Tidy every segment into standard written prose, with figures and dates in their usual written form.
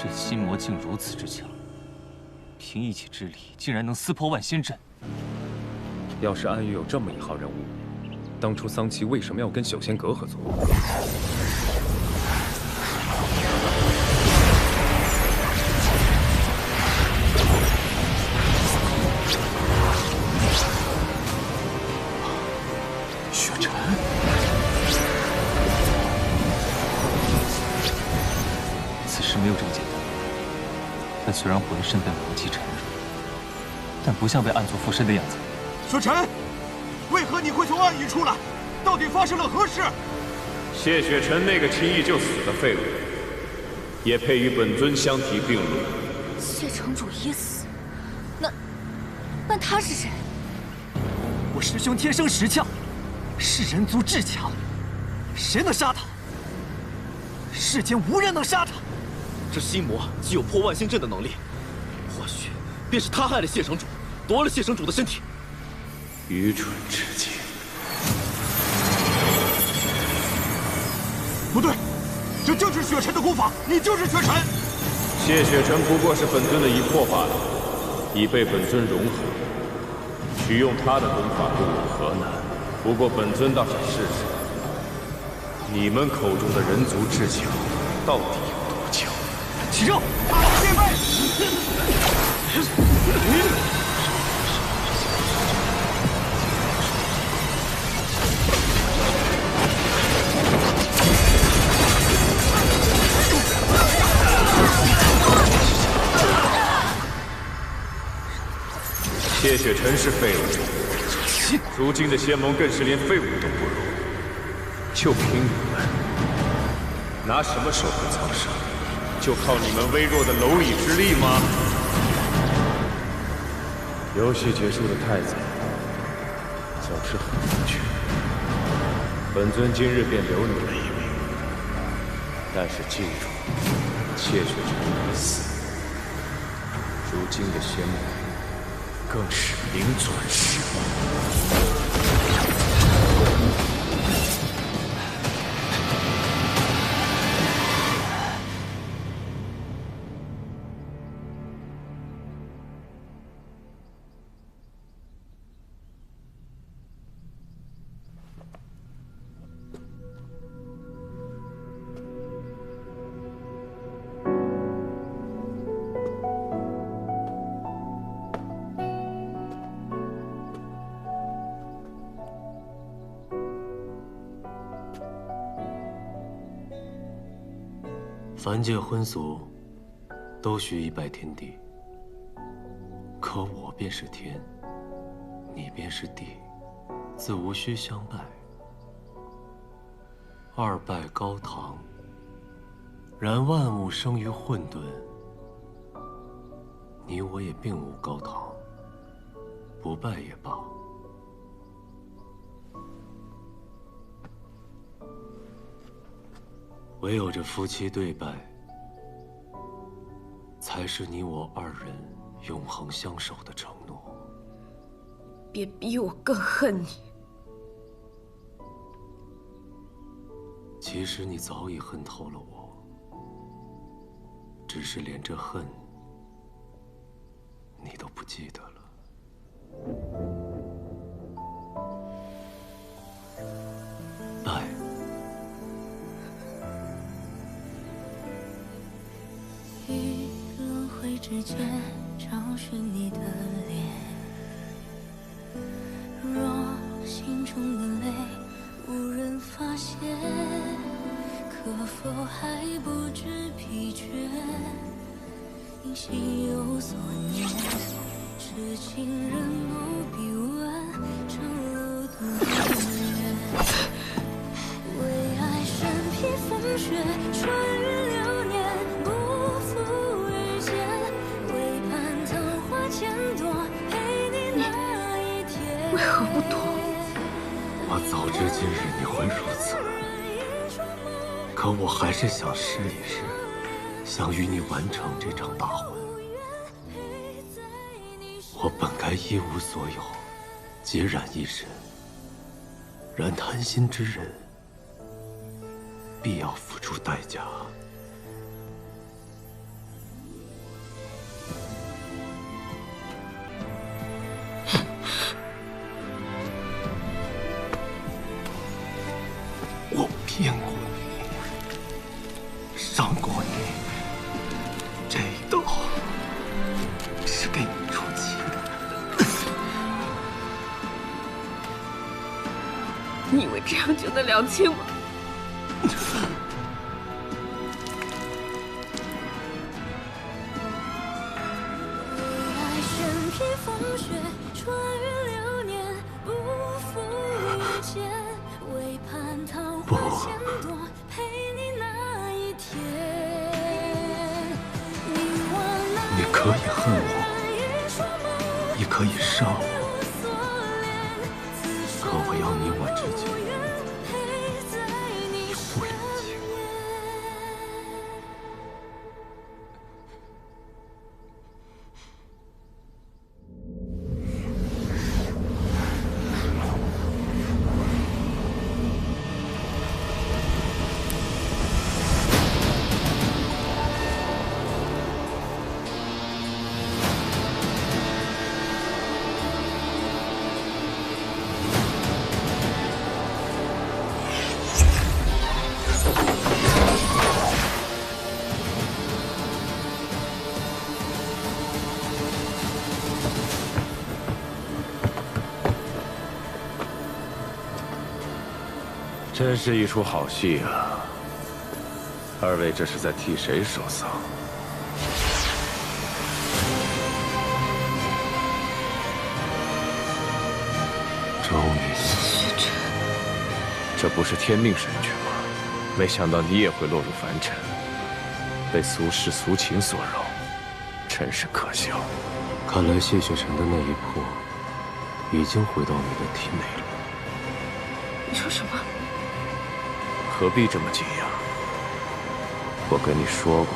这心魔竟如此之强，凭一己之力竟然能撕破万仙阵。要是安宇有这么一号人物，当初桑琪为什么要跟朽仙阁合作？雪尘。 此事没有这么简单。他虽然浑身被魔气缠绕，但不像被暗族附身的样子。雪尘，为何你会从暗域出来？到底发生了何事？谢雪尘那个轻易就死的废物，也配与本尊相提并论。谢城主已死，那他是谁？我师兄天生石窍，是人族至强，谁能杀他？世间无人能杀他。 这心魔既有破万仙阵的能力，或许便是他害了谢城主，夺了谢城主的身体。愚蠢至极！不对，这就是雪尘的功法，你就是雪尘。谢雪尘不过是本尊的一魄罢了，已被本尊融合，取用他的功法不有何难？不过本尊倒想试试，你们口中的人族至强到底有多强？ 起正，大佬戒备！谢雪尘是废物，如今的仙盟更是连废物都不如。就凭你们，拿什么守护苍生？ 就靠你们微弱的蝼蚁之力吗？游戏结束的太早，总是很无趣。本尊今日便留你们一命，但是记住，谢雪尘已死，如今的仙盟更是名存实亡。 凡界荤俗，都需一拜天地。可我便是天，你便是地，自无需相拜。二拜高堂，然万物生于混沌。你我也并无高堂，不拜也罢。 唯有这夫妻对拜，才是你我二人永恒相守的承诺。别逼我更恨你。其实你早已恨透了我，只是连这恨，你都不记得了。拜。 于轮回之间找寻你的脸，若心中的泪无人发现，可否还不知疲倦？因心有所念，痴情人不必问，长路多远？为爱身披风雪，穿越流年。 为何不懂？我早知今日你会如此，可我还是想试一试，想与你完成这场大婚。我本该一无所有，孑然一身，然贪心之人，必要付出代价。得了清吗？身披风雪，穿越流年，不负遇见，为盼桃花千朵，陪你那一天。你可以恨我，也可以杀我，可我要你我之间永不言弃。真是一出好戏啊！二位这是在替谁守丧？周瑜，雪尘，这不是天命神诀吗？没想到你也会落入凡尘，被俗世俗情所扰，真是可笑。看来谢雪尘的那一魄已经回到你的体内了。你说什么？何必这么惊讶？我跟你说过，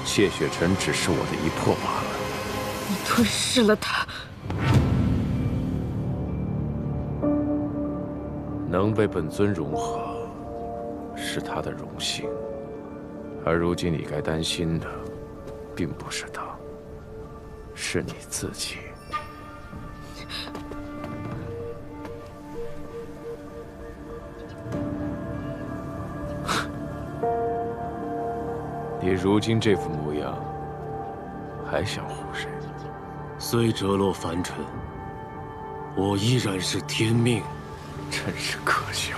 谢雪尘只是我的一魄罢了。你吞噬了他。能被本尊融合，是他的荣幸。而如今你该担心的，并不是他，是你自己。你如今这副模样，还想唬谁？虽折落凡尘，我依然是天命。真是可笑。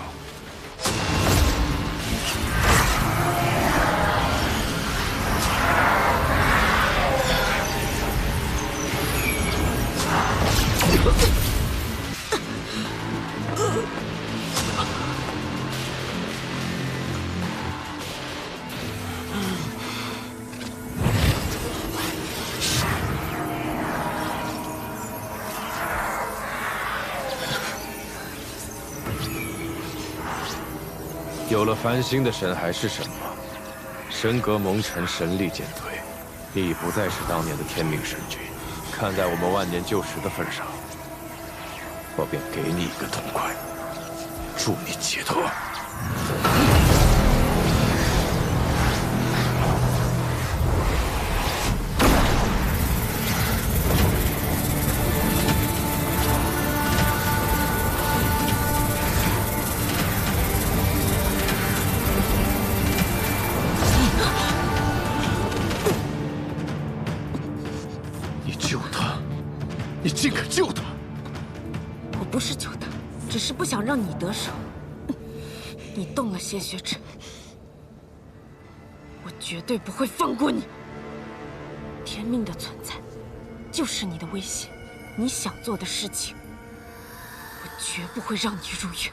有了繁星的神还是什么？神格蒙尘，神力减退，你已不再是当年的天命神君。看在我们万年旧识的份上，我便给你一个痛快，祝你解脱。你竟敢救他！我不是救他，只是不想让你得手。你动了谢雪尘，我绝对不会放过你。天命的存在，就是你的威胁。你想做的事情，我绝不会让你如愿。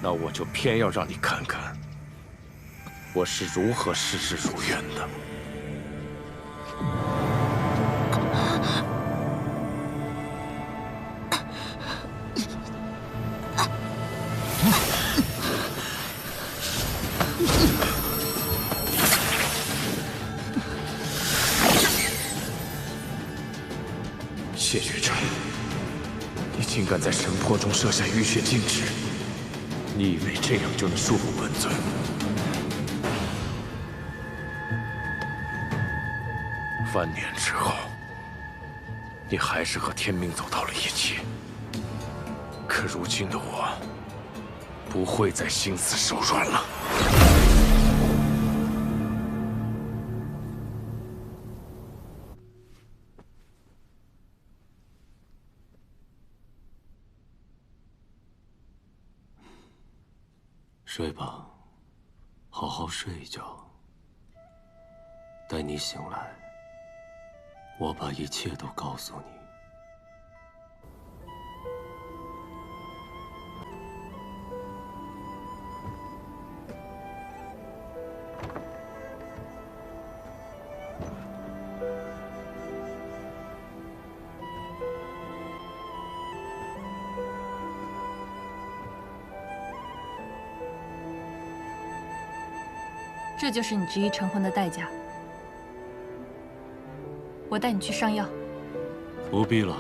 那我就偏要让你看看，我是如何事事如愿的。谢雪尘，你竟敢在神魄中设下浴血禁制！你以为这样就能束缚本尊？万年之后，你还是和天命走到了一起。可如今的我，不会再心慈手软了。睡吧，好好睡一觉。待你醒来，我把一切都告诉你。这就是你执意成婚的代价。我带你去上药。不必了。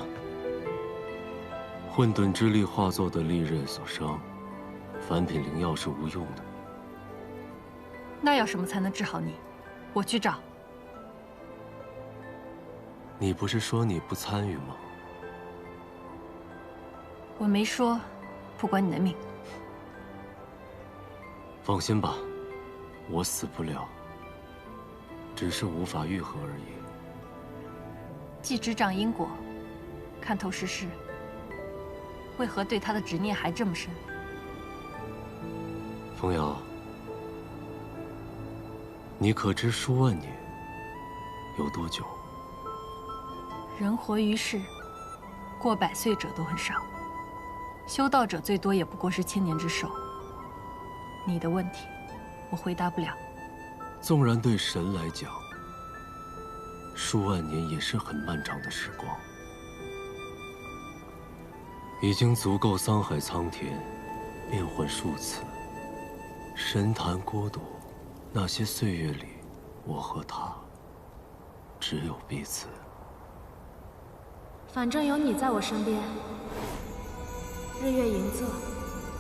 混沌之力化作的利刃所伤，凡品灵药是无用的。那要什么才能治好你？我去找。你不是说你不参与吗？我没说，不管你的命。放心吧，我死不了，只是无法愈合而已。既只掌因果，看透世事，为何对他的执念还这么深？风瑶，你可知数万年有多久？人活于世，过100岁者都很少，修道者最多也不过是1000年之寿。你的问题，我回答不了。纵然对神来讲，数万年也是很漫长的时光，已经足够桑海苍天变换数次。神坛孤独，那些岁月里，我和他只有彼此。反正有你在我身边，日月盈仄，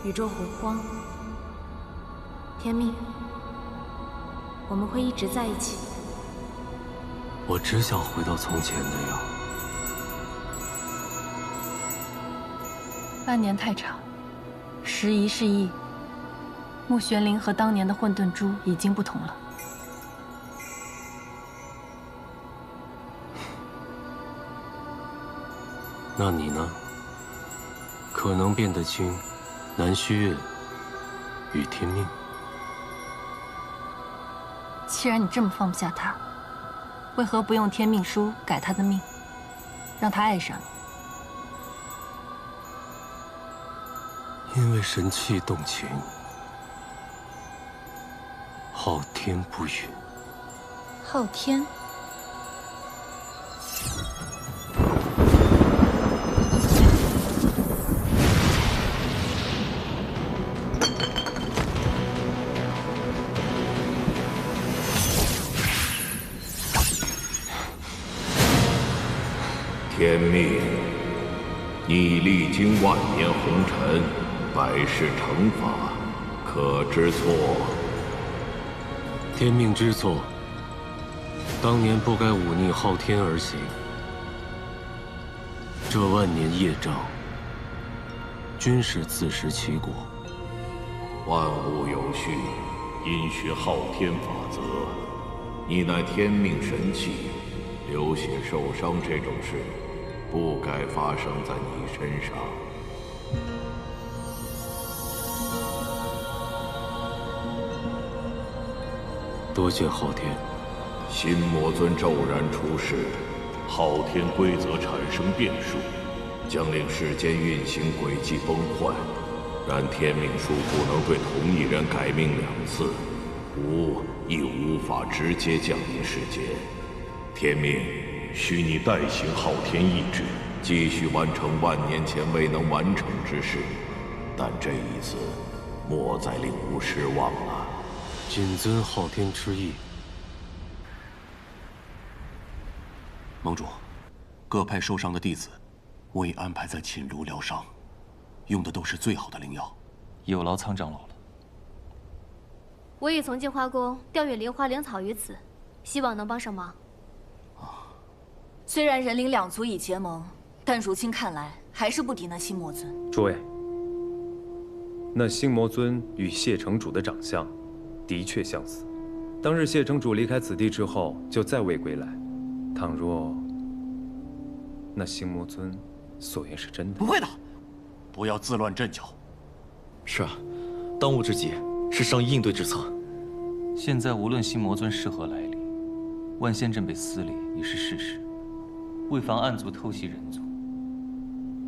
宇宙洪荒，天命，我们会一直在一起。我只想回到从前那样。半年太长，时移世易，穆玄灵和当年的混沌珠已经不同了。那你呢？可能辨得清南虚月与天命。既然你这么放不下他，为何不用天命书改他的命，让他爱上你？因为神气动情，昊天不允。昊天。天命，你历经万年红尘，百世惩罚，可知错？天命知错，当年不该忤逆昊天而行。这万年业障，均是自食其果。万物有序，因循昊天法则。你乃天命神器，流血受伤这种事，不该发生在你身上。多谢昊天。心魔尊骤然出世，昊天规则产生变数，将令世间运行轨迹崩坏。然天命书不能对同一人改命2次，亦无法直接降临世间。天命，需你代行昊天意志，继续完成万年前未能完成之事。但这一次，莫再令吾失望了。谨遵昊天之意。盟主，各派受伤的弟子，我已安排在寝炉疗伤，用的都是最好的灵药。有劳苍长老了。我已从净花宫调阅灵花灵草于此，希望能帮上忙。虽然人灵2族已结盟，但如今看来还是不敌那心魔尊。诸位，那心魔尊与谢城主的长相的确相似。当日谢城主离开此地之后，就再未归来。倘若那心魔尊所言是真的，不会的，不要自乱阵脚。是啊，当务之急是商议应对之策。现在无论心魔尊是何来历，万仙阵被撕裂已是事实。为防暗族偷袭人族，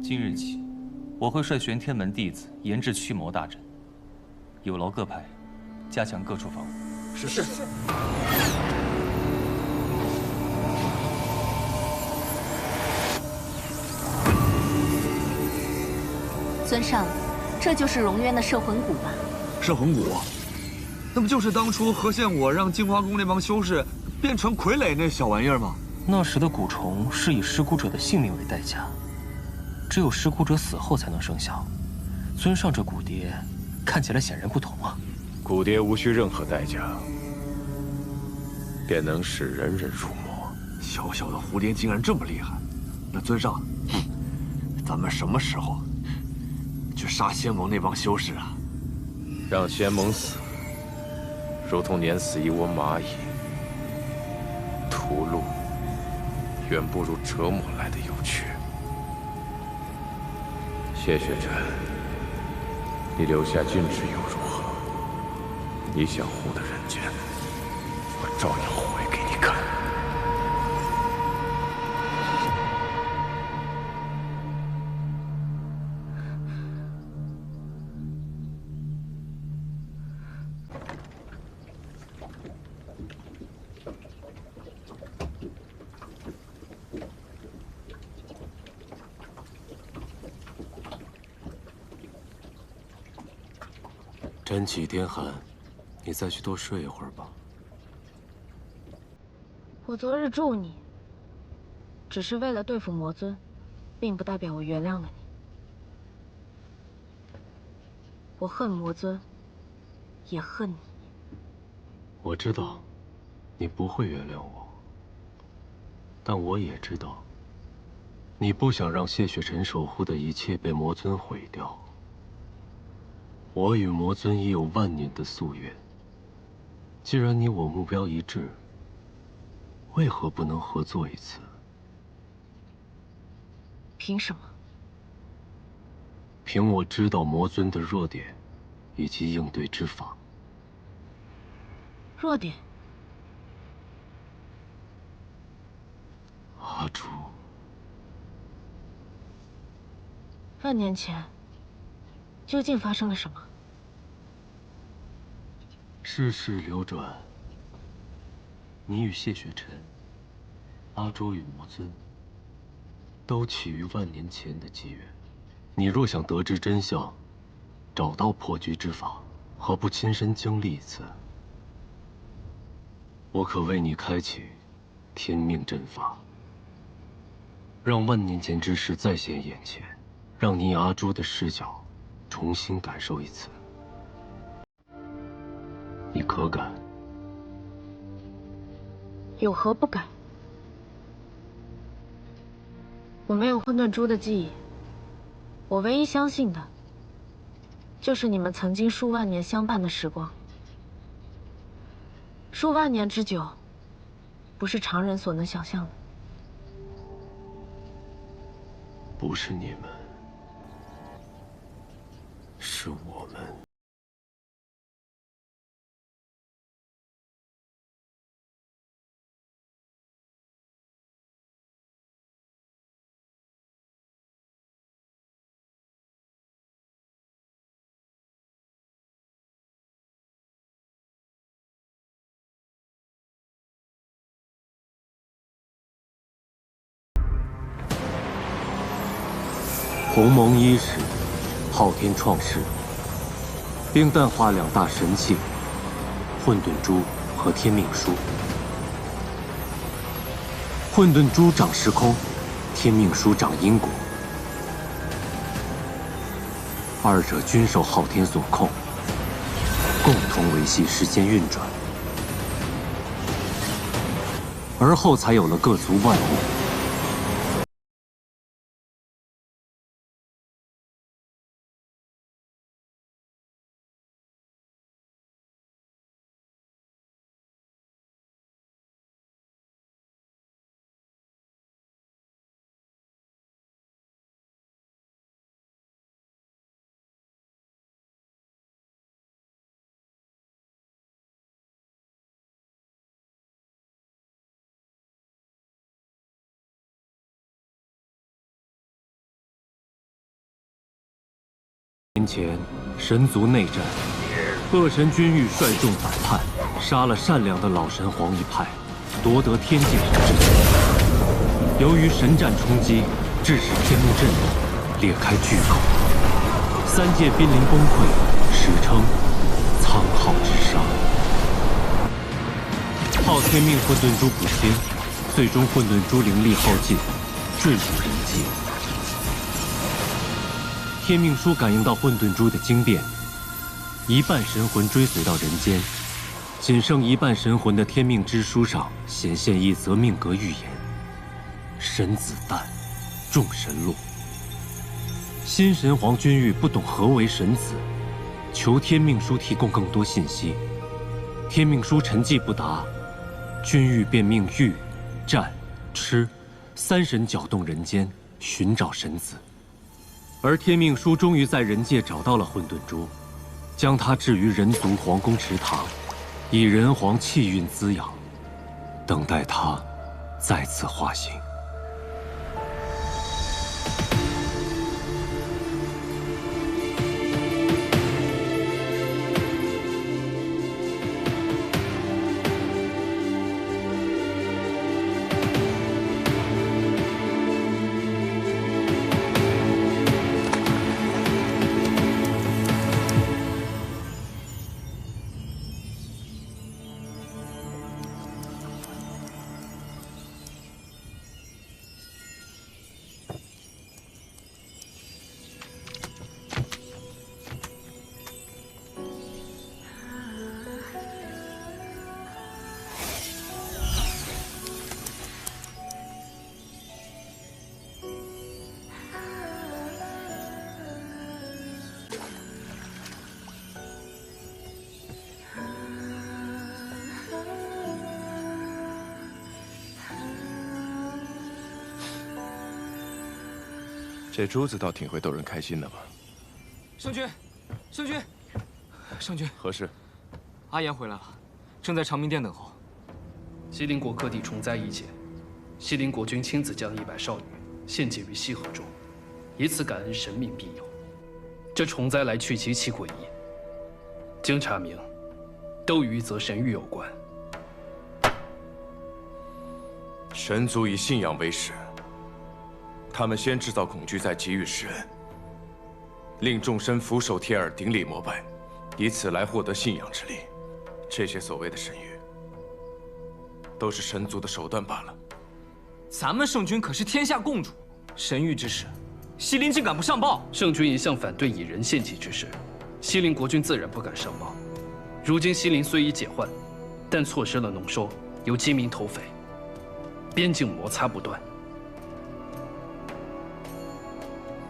今日起，我会率玄天门弟子研制驱魔大阵，有劳各派加强各处防务。是。尊上，这就是龙渊的摄魂骨吧？摄魂骨，那不就是当初何县我让净化宫那帮修士变成傀儡那小玩意儿吗？那时的蛊虫是以尸骨者的性命为代价，只有尸骨者死后才能生效。尊上这骨蝶看起来显然不同啊。骨蝶无需任何代价，便能使人人入魔。小小的蝴蝶竟然这么厉害，那尊上，咱们什么时候去杀仙盟那帮修士啊？让仙盟死，如同碾死一窝蚂蚁，屠戮远不如折磨来的有趣。谢雪晨，你留下郡职又如何？你想护的人间，我照样护给你看。真气天寒，你再去多睡一会儿吧。我昨日助你，只是为了对付魔尊，并不代表我原谅了你。我恨魔尊，也恨你。我知道，你不会原谅我，但我也知道，你不想让谢雪晨守护的一切被魔尊毁掉。我与魔尊已有万年的夙愿，既然你我目标一致，为何不能合作一次？凭什么？凭我知道魔尊的弱点，以及应对之法。弱点？阿朱，万年前，究竟发生了什么？世事流转，你与谢雪晨，阿朱与魔尊，都起于万年前的机缘。你若想得知真相，找到破局之法，何不亲身经历一次？我可为你开启天命阵法，让万年前之事再现眼前，让你阿朱的视角重新感受一次。你可敢？有何不敢？我没有混沌珠的记忆，我唯一相信的，就是你们曾经数万年相伴的时光。数万年之久，不是常人所能想象的。不是你们，是我们。鸿蒙伊始，昊天创世，并淡化两大神器混沌珠和天命书。混沌珠掌时空，天命书掌因果，二者均受昊天所控，共同维系世间运转，而后才有了各族万物。年前，神族内战，恶神君玉率众反叛，杀了善良的老神皇一派，夺得天界神之权。由于神战冲击，致使天幕震动，裂开巨口，三界濒临崩溃，史称苍浩之杀。昊天命混沌珠补天，最终混沌珠灵力耗尽，坠入人界。天命书感应到混沌珠的精变，一半神魂追随到人间，仅剩一半神魂的天命之书上显现一则命格预言：神子诞，众神落。新神皇君玉不懂何为神子，求天命书提供更多信息。天命书沉寂不答，君玉便命玉、战、蚩三神搅动人间，寻找神子。而天命书终于在人界找到了混沌珠，将它置于人族皇宫池塘，以人皇气运滋养，等待它再次化形。这珠子倒挺会逗人开心的嘛。圣君，圣君，圣君，何事？阿言回来了，正在长明殿等候。西陵国各地虫灾一解，西陵国君亲自将100少女献祭于西河中，以此感恩神明庇佑。这虫灾来去极其诡异，经查明，都与一则神谕有关。神族以信仰为始。 他们先制造恐惧，再给予施恩，令众生俯首帖耳，顶礼膜拜，以此来获得信仰之力。这些所谓的神谕，都是神族的手段罢了。咱们圣君可是天下共主，神谕之事，西陵竟敢不上报？圣君一向反对以人献祭之事，西陵国君自然不敢上报。如今西陵虽已解患，但错失了农收，有饥民投匪，边境摩擦不断。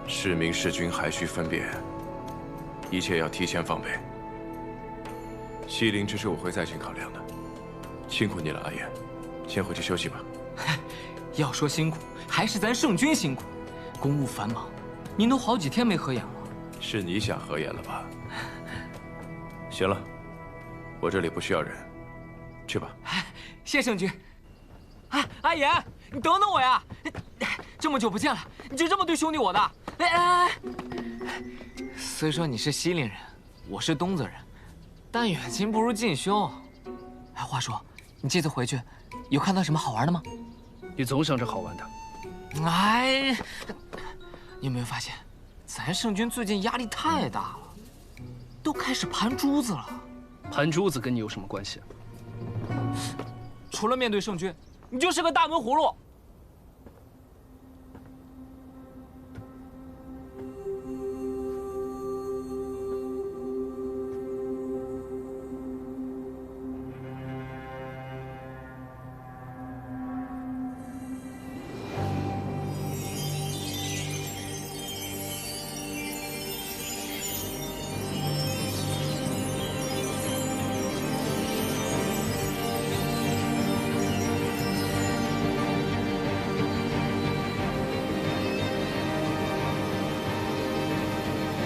是民是君还需分辨，一切要提前防备。西陵之事我会再行考量的，辛苦你了，阿言，先回去休息吧。要说辛苦，还是咱圣君辛苦，公务繁忙，您都好几天没合眼了。是你想合眼了吧？行了，我这里不需要人，去吧。谢圣君。哎，阿言，你等等我呀！这么久不见了，你就这么对兄弟我的？哎，虽说你是西陵人，我是东泽人，但远亲不如近兄。哎，话说，你这次回去有看到什么好玩的吗？你总想着好玩的。哎，你有没有发现，咱圣君最近压力太大了，都开始盘珠子了。盘珠子跟你有什么关系？除了面对圣君，你就是个大闷葫芦。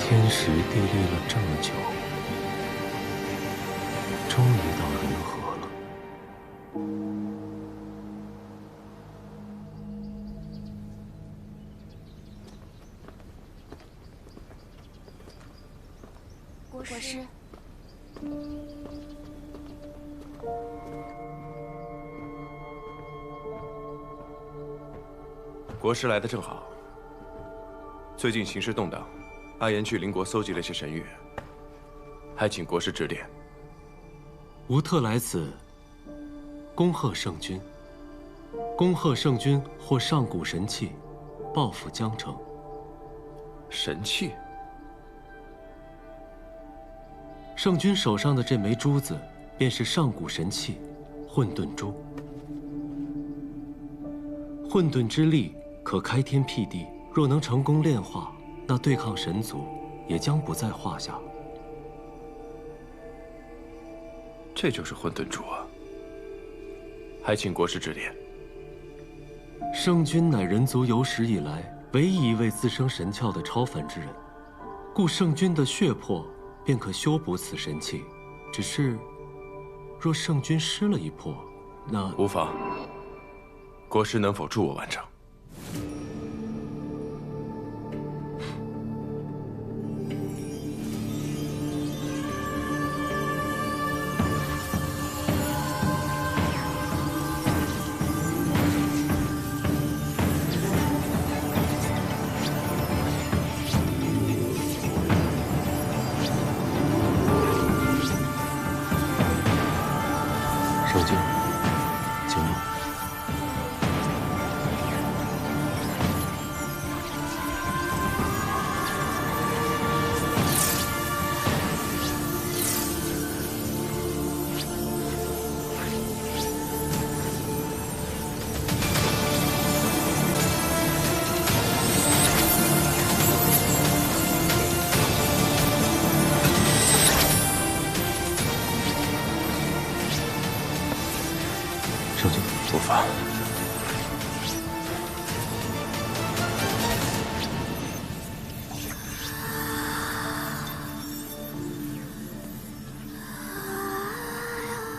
天时地利了这么久，终于到人和了。师。国师来的正好。最近形势动荡，阿言去邻国搜集了些神谕，还请国师指点。吾特来此，恭贺圣君。恭贺圣君获上古神器，报复江城。神器？圣君手上的这枚珠子，便是上古神器——混沌珠。混沌之力可开天辟地，若能成功炼化，那对抗神族也将不在话下。这就是混沌珠啊！还请国师指点。圣君乃人族有史以来唯一一位自生神窍的超凡之人，故圣君的血魄便可修补此神器。只是，若圣君失了一魄，那无妨。国师能否助我完成？圣君，请入。圣君，无妨。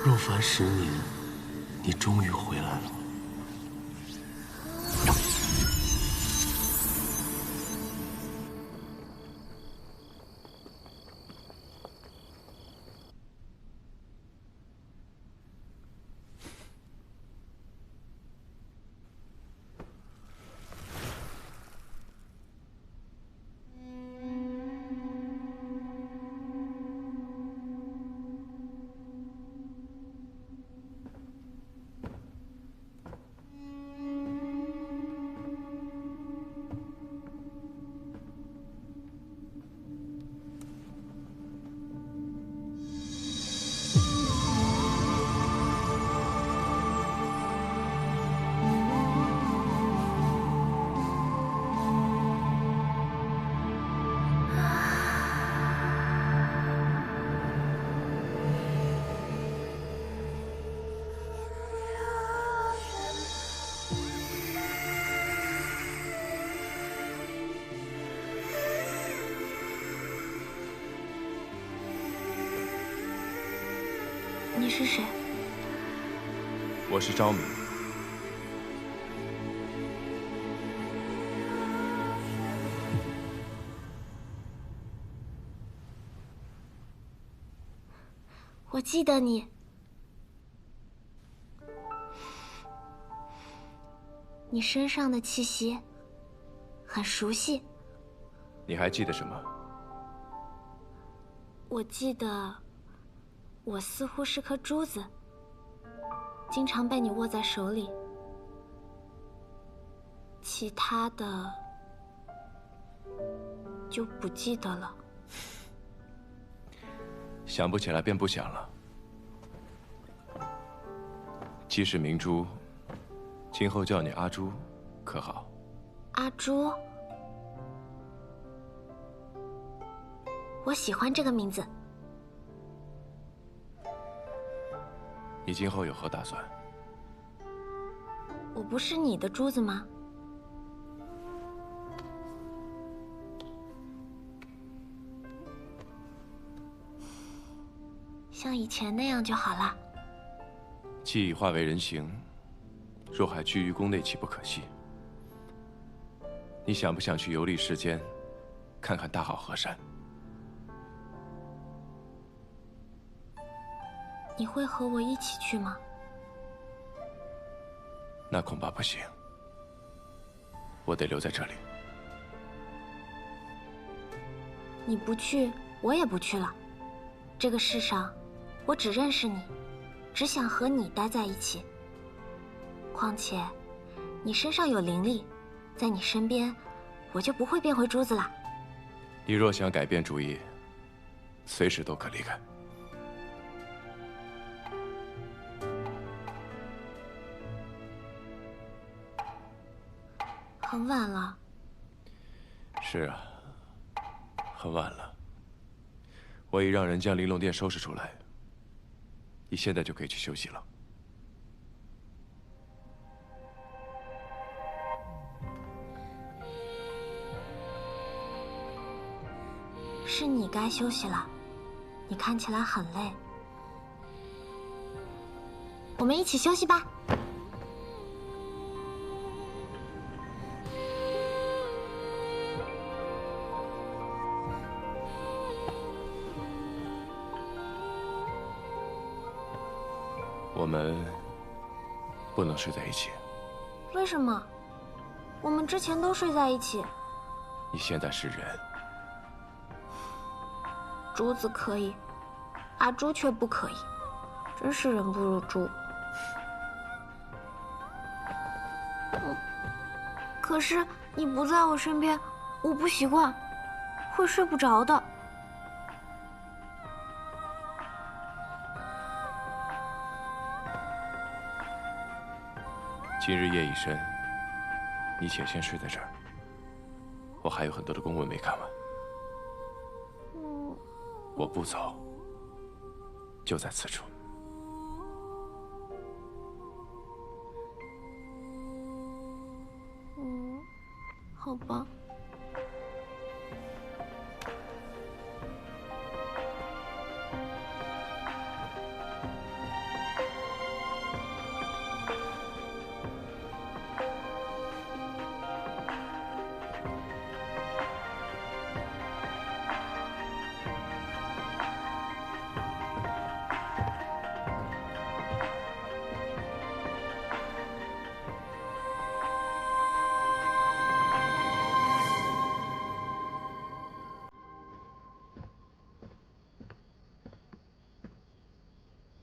若凡10年，你终于回来了。你是谁？我是昭明。我记得你。你身上的气息很熟悉。你还记得什么？我记得，我似乎是颗珠子，经常被你握在手里。其他的就不记得了。想不起来便不想了。既是明珠，今后叫你阿朱，可好？阿朱，我喜欢这个名字。你今后有何打算？我不是你的珠子吗？像以前那样就好了。既已化为人形，若还居于宫内，岂不可惜？你想不想去游历世间，看看大好河山？你会和我一起去吗？那恐怕不行，我得留在这里。你不去，我也不去了。这个世上，我只认识你，只想和你待在一起。况且，你身上有灵力，在你身边，我就不会变回珠子了。你若想改变主意，随时都可离开。很晚了。是啊，很晚了。我已让人将玲珑殿收拾出来，你现在就可以去休息了。是你该休息了，你看起来很累。我们一起休息吧。我们不能睡在一起。为什么？我们之前都睡在一起。你现在是人。珠子可以，阿朱却不可以，真是人不如猪。可是你不在我身边，我不习惯，会睡不着的。今日夜已深，你且先睡在这儿。我还有很多的公文没看完。我不走，就在此处。好吧。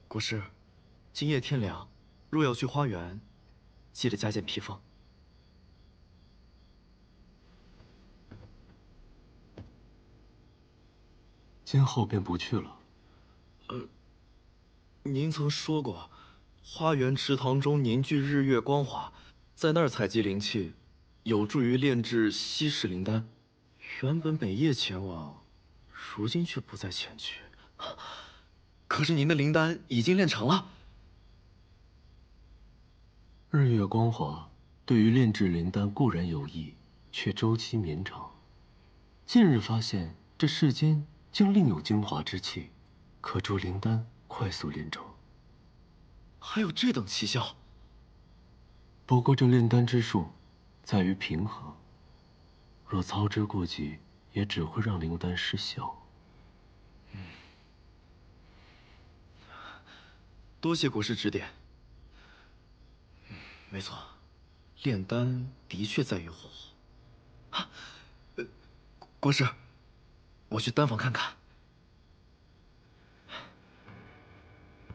国师，今夜天凉，若要去花园，记得加件披风。今后便不去了。您曾说过，花园池塘中凝聚日月光华，在那儿采集灵气，有助于炼制稀世灵丹。原本每夜前往，如今却不再前去。可是您的灵丹已经炼成了。日月光华对于炼制灵丹固然有益，却周期绵长。近日发现这世间竟另有精华之气，可助灵丹快速炼成。还有这等奇效？不过这炼丹之术，在于平衡。若操之过急，也只会让灵丹失效。多谢国师指点。没错，炼丹的确在于火候。国师，我去丹房看看。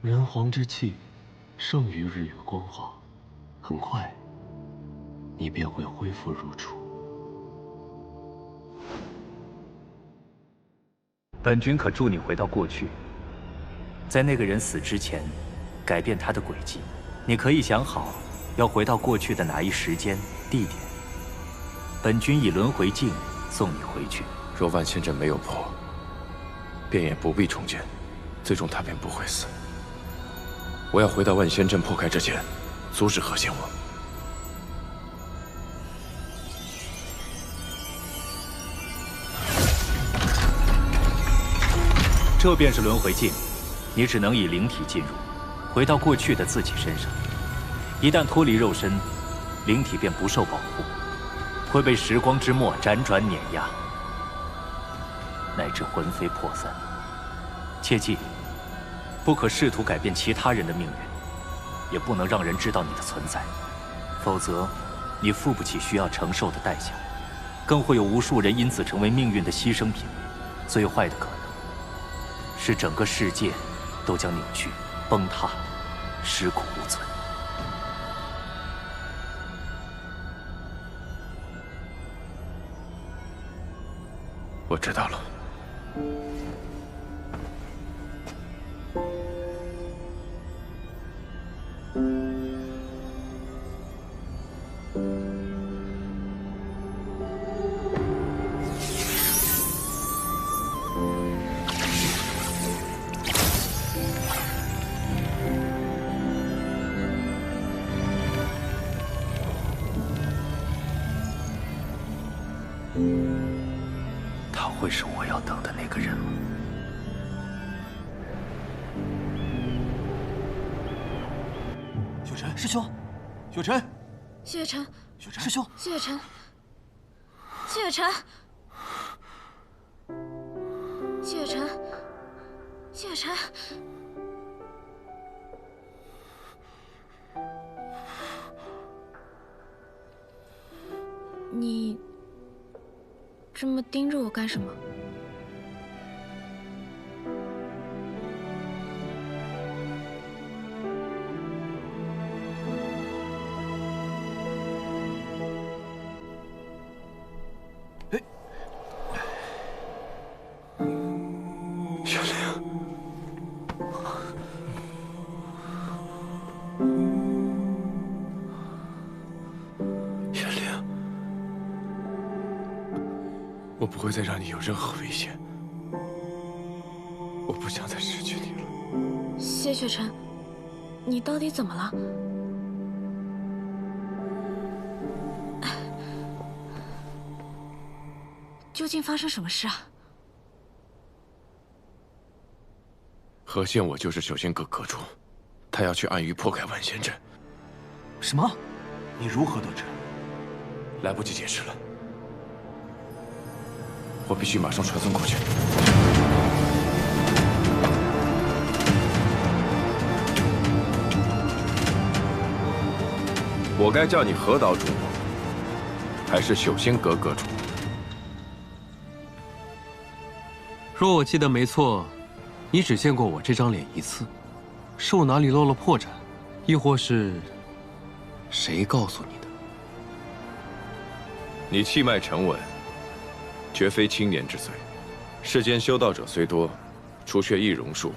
人皇之气胜于日月光华，很快，你便会恢复如初。本君可助你回到过去，在那个人死之前，改变他的轨迹。你可以想好要回到过去的哪一时间、地点。本君以轮回镜送你回去。若万仙阵没有破，便也不必重建，最终他便不会死。我要回到万仙阵破开之前，阻止何仙王。这便是轮回镜，你只能以灵体进入，回到过去的自己身上。一旦脱离肉身，灵体便不受保护，会被时光之墨辗转碾压，乃至魂飞魄散。切记，不可试图改变其他人的命运，也不能让人知道你的存在，否则，你付不起需要承受的代价，更会有无数人因此成为命运的牺牲品。最坏的可能，是整个世界都将扭曲、崩塌、尸骨无存。我知道了。他会是我要等的那个人吗？雪晨，师兄，雪晨，谢月晨，师兄，谢月晨，谢月晨，谢月晨，谢月晨。你这么盯着我干什么？小玲，小玲，我不会再让你有任何危险，我不想再失去你了。谢雪晨，你到底怎么了？究竟发生什么事啊？何仙我就是修仙阁阁主，他要去暗域破开万仙阵。什么？你如何得知？来不及解释了，我必须马上传送过去。我该叫你何岛主，还是修仙阁阁主？若我记得没错，你只见过我这张脸一次，是我哪里漏了破绽，亦或是谁告诉你的？你气脉沉稳，绝非青年之最。世间修道者虽多，除却易容术，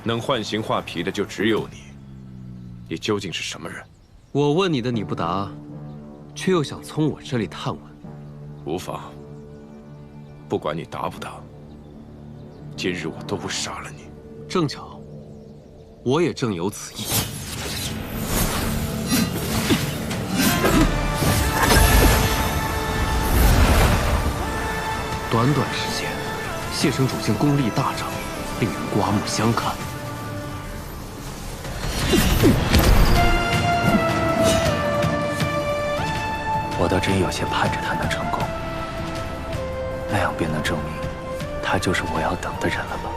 能幻形化皮的就只有你。你究竟是什么人？我问你的你不答，却又想从我这里探问。无妨，不管你答不答，今日我都不杀了你。正巧，我也正有此意。短短时间，谢城主竟功力大涨，令人刮目相看。我倒真有些盼着他能成功，那样便能证明他就是我要等的人了吧。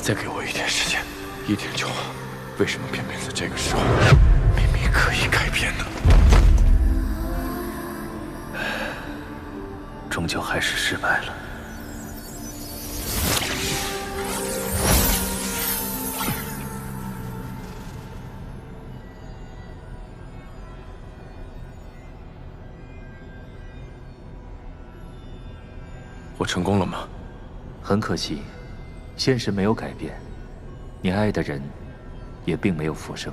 再给我一点时间，1天就好。为什么偏偏在这个时候，明明可以改变呢？终究还是失败了。我成功了吗？很可惜，现实没有改变，你爱的人也并没有复生。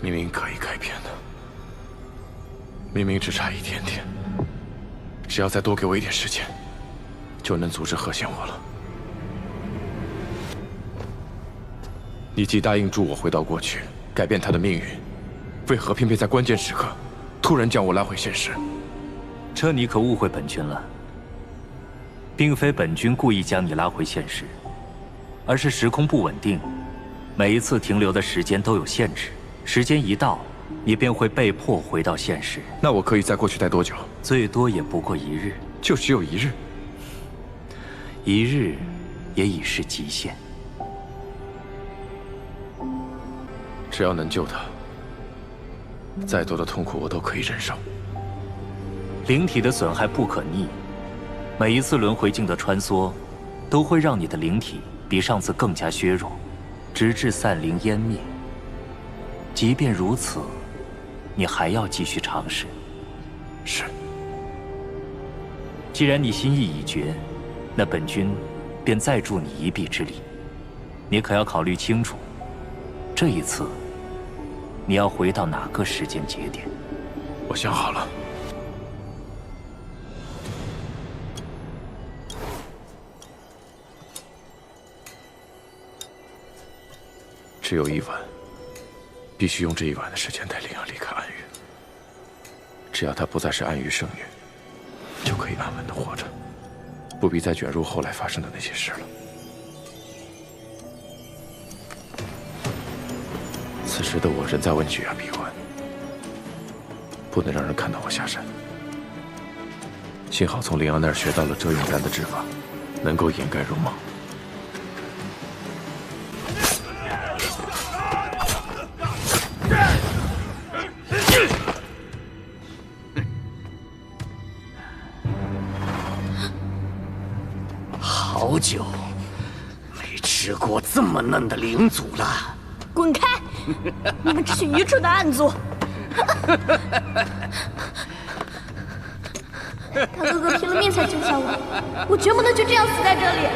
明明可以改变的，明明只差1点点，只要再多给我一点时间，就能阻止何仙我了。你既答应助我回到过去，改变他的命运，为何偏偏在关键时刻，突然将我拉回现实？这你可误会本君了。并非本君故意将你拉回现实，而是时空不稳定，每一次停留的时间都有限制，时间一到，你便会被迫回到现实。那我可以在过去待多久？最多也不过1日。就只有1日？1日也已是极限。只要能救他，再多的痛苦我都可以忍受。灵体的损害不可逆，每一次轮回境的穿梭，都会让你的灵体比上次更加削弱，直至散灵湮灭。即便如此，你还要继续尝试。是。既然你心意已决，那本君便再助你一臂之力。你可要考虑清楚，这一次你要回到哪个时间节点？我想好了。只有1晚，必须用这1晚的时间带灵儿离开暗域。只要她不再是暗域圣女，就可以安稳的活着，不必再卷入后来发生的那些事了。此时的我人在问举啊闭关，不能让人看到我下山。幸好从灵儿那儿学到了遮影丹的制法，能够掩盖容貌。好久没吃过这么嫩的灵族了。滚开！你们这群愚蠢的暗族！大哥哥拼了命才救下我，我绝不能就这样死在这里。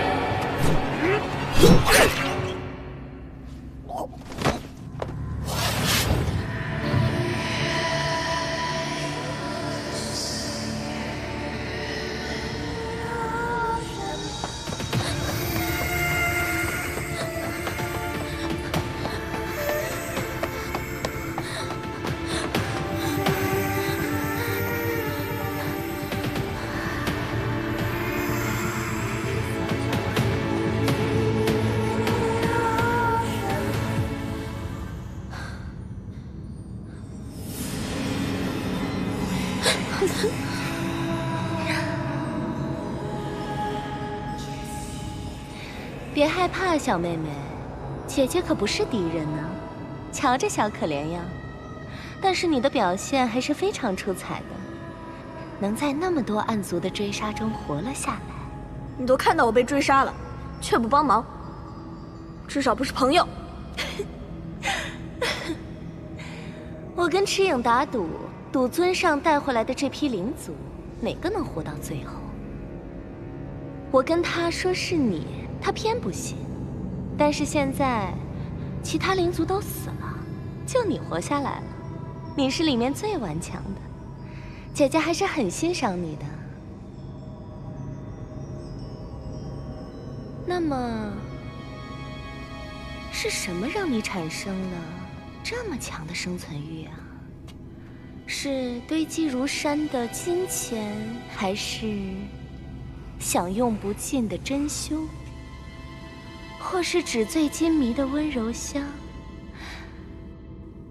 别害怕，小妹妹，姐姐可不是敌人呢。瞧着小可怜样，但是你的表现还是非常出彩的，能在那么多暗族的追杀中活了下来。你都看到我被追杀了，却不帮忙，至少不是朋友。我跟赤影打赌，赌尊上带回来的这批灵族，哪个能活到最后？我跟他说是你，他偏不信。但是现在，其他灵族都死了，就你活下来了。你是里面最顽强的，姐姐还是很欣赏你的。那么，是什么让你产生了这么强的生存欲啊？是堆积如山的金钱，还是享用不尽的珍馐，或是纸醉金迷的温柔乡，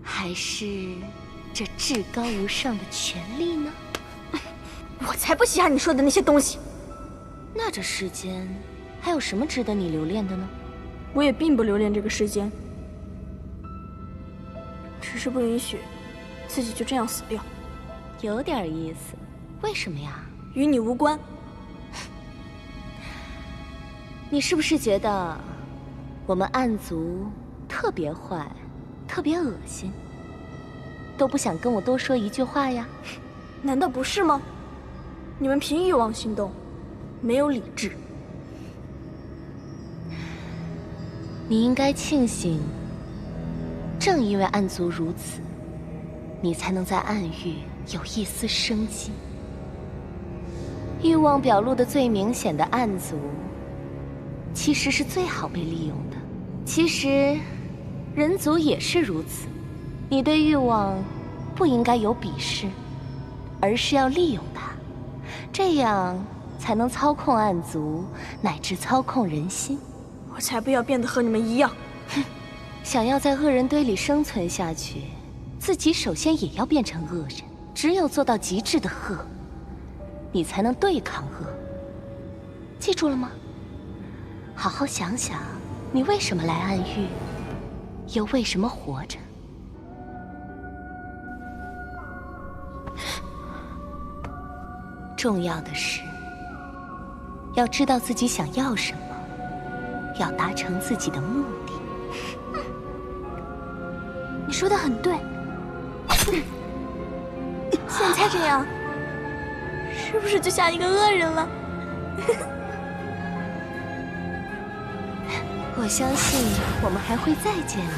还是这至高无上的权力呢？我才不稀罕你说的那些东西。那这世间还有什么值得你留恋的呢？我也并不留恋这个世间，只是不允许自己就这样死掉。有点意思，为什么呀？与你无关。你是不是觉得我们暗族特别坏，特别恶心，都不想跟我多说一句话呀？难道不是吗？你们凭欲望行动，没有理智。你应该庆幸，正因为暗族如此，你才能在暗域有一丝生机。欲望表露的最明显的暗族，其实是最好被利用的。其实，人族也是如此。你对欲望不应该有鄙视，而是要利用它，这样才能操控暗族，乃至操控人心。我才不要变得和你们一样。哼，想要在恶人堆里生存下去，自己首先也要变成恶人。只有做到极致的恶，你才能对抗恶。记住了吗？好好想想，你为什么来暗域，又为什么活着？重要的是，要知道自己想要什么，要达成自己的目的。你说的很对。现在这样，是不是就像一个恶人了？我相信我们还会再见面的。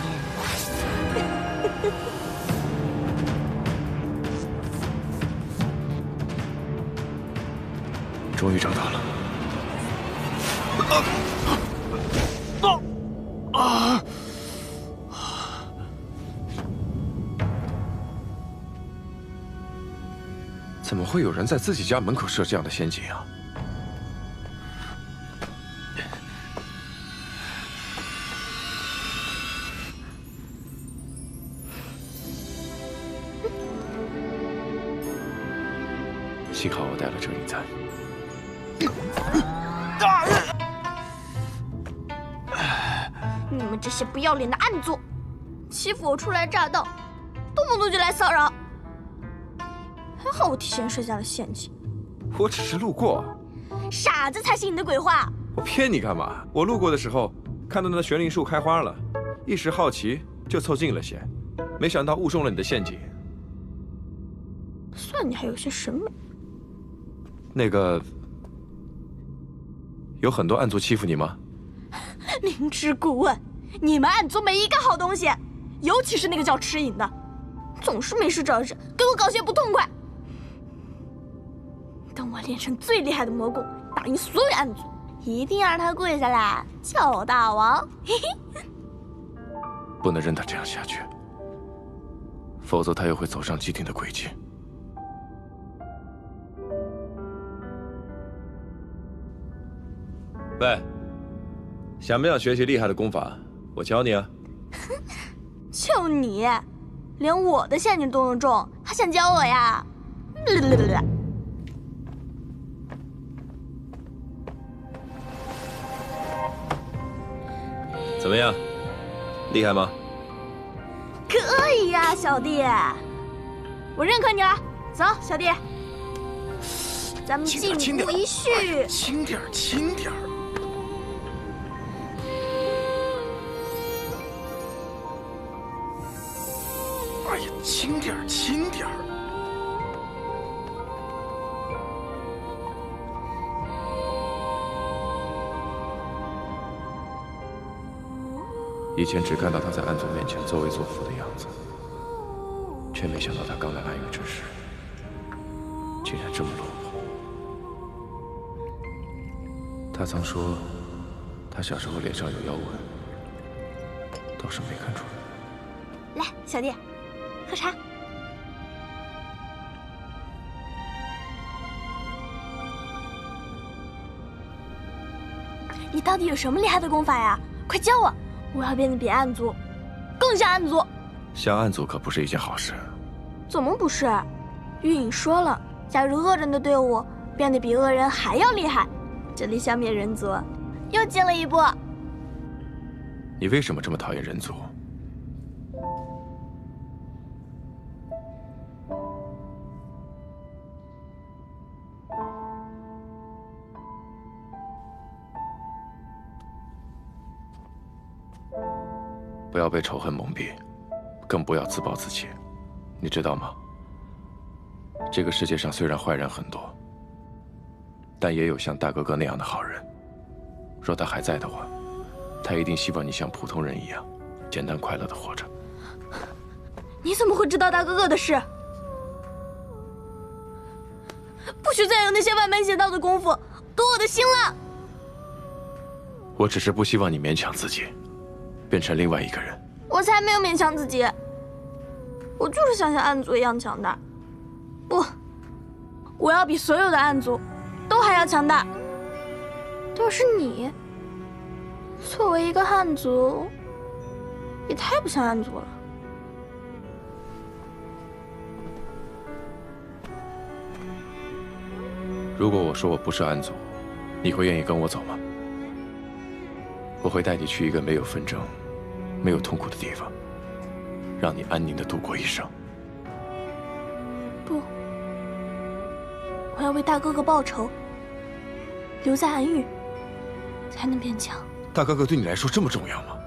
终于找到了。怎么会有人在自己家门口设这样的陷阱啊？幸好我带了这个引餐。你们这些不要脸的暗族，欺负我初来乍到，动不动就来骚扰。还好我提前设下了陷阱。我只是路过。傻子才信你的鬼话。我骗你干嘛？我路过的时候看到那悬铃树开花了，一时好奇就凑近了些，没想到误中了你的陷阱。算你还有些审美。那个，有很多暗族欺负你吗？明知故问，你们暗族没一个好东西，尤其是那个叫赤影的，总是没事找事给我搞些不痛快。等我练成最厉害的魔功，打赢所有暗族，一定让他跪下来叫我大王。嘿嘿。不能任他这样下去，否则他又会走上既定的轨迹。喂，想不想学习厉害的功法？我教你啊。就你，连我的陷阱都能中，还想教我呀？怎么样，厉害吗？可以呀，小弟，我认可你了。走，小弟，咱们进步一序。轻点，轻点。哎呀，轻点，轻点。以前只看到他在暗族面前作威作福的样子，却没想到他刚来暗域之时，竟然这么落魄。他曾说，他小时候脸上有妖纹，倒是没看出来。来，小弟，喝茶。你到底有什么厉害的功法呀？快教我！我要变得比暗族更像暗族。像暗族可不是一件好事。怎么不是？玉影说了，加入恶人的队伍，变得比恶人还要厉害，这离消灭人族又近了一步。你为什么这么讨厌人族？不要被仇恨蒙蔽，更不要自暴自弃，你知道吗？这个世界上虽然坏人很多，但也有像大哥哥那样的好人。若他还在的话，他一定希望你像普通人一样，简单快乐的活着。你怎么会知道大哥哥的事？不许再有那些歪门邪道的功夫夺我的心了！我只是不希望你勉强自己，变成另外一个人。我才没有勉强自己，我就是想像暗族一样强大。不，我要比所有的暗族都还要强大。倒是你，作为一个汉族，也太不像汉族了。如果我说我不是汉族，你会愿意跟我走吗？我会带你去一个没有纷争、没有痛苦的地方，让你安宁地度过一生。不，我要为大哥哥报仇，留在安域，才能变强。大哥哥对你来说这么重要吗？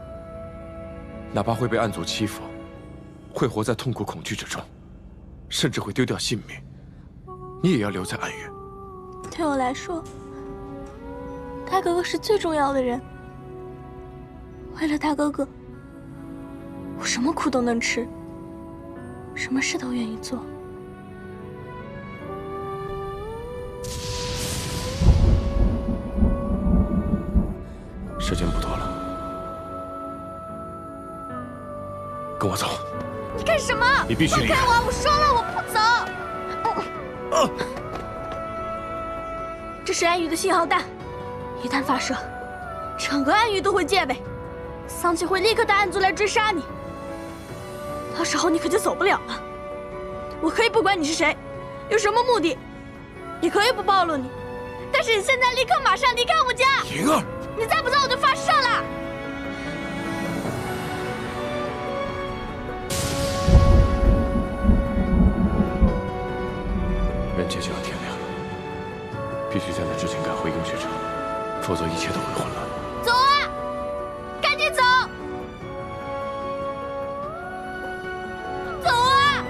哪怕会被暗族欺负，会活在痛苦恐惧之中，甚至会丢掉性命，你也要留在安域。对我来说，大哥哥是最重要的人。为了大哥哥，我什么苦都能吃，什么事都愿意做。时间不多了，跟我走。你干什么？你必须离开放开我！我说了，我不走。这是安域的信号弹，一旦发射，整个安域都会戒备，桑奇会立刻带暗族来追杀你。到时候你可就走不了了。我可以不管你是谁，有什么目的，也可以不暴露你，但是你现在立刻马上离开我家。灵儿，你再不走我就发射了。人界就要天亮了，必须在那之前赶回映雪城，否则一切都会混乱。走啊，赶紧走！走啊！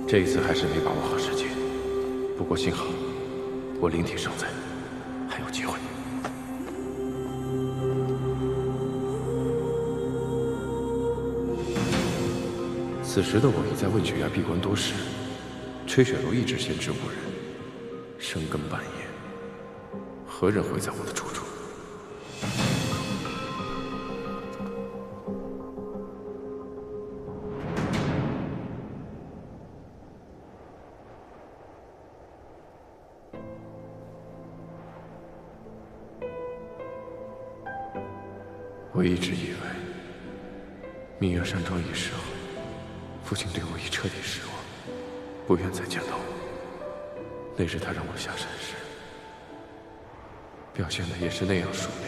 这一次还是没把握好时机，不过幸好我灵体尚在，还有机会。此时的我已在问雪崖闭关多时，吹雪楼一直闲置无人，深更半夜，何人会在我的住处？我一直以为，明月山庄一事后，父亲对我已彻底失望，不愿再见到我。那日他让我下山时，表现的也是那样顺利。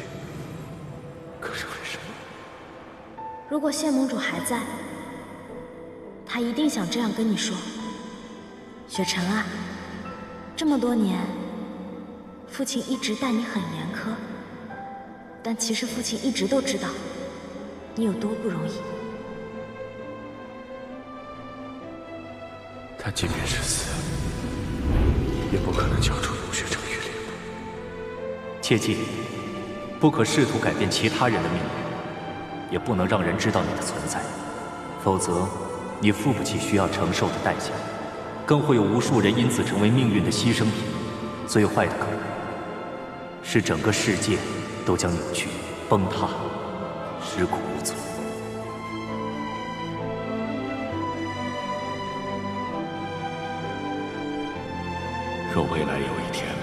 可是为什么？如果谢盟主还在，他一定想这样跟你说：雪晨啊，这么多年，父亲一直待你很严苛。但其实父亲一直都知道你有多不容易。他即便是死，也不可能交出龙血城玉灵。切记，不可试图改变其他人的命运，也不能让人知道你的存在，否则你付不起需要承受的代价，更会有无数人因此成为命运的牺牲品。最坏的可能是整个世界都将扭曲、崩塌，尸骨无存。若未来有一天，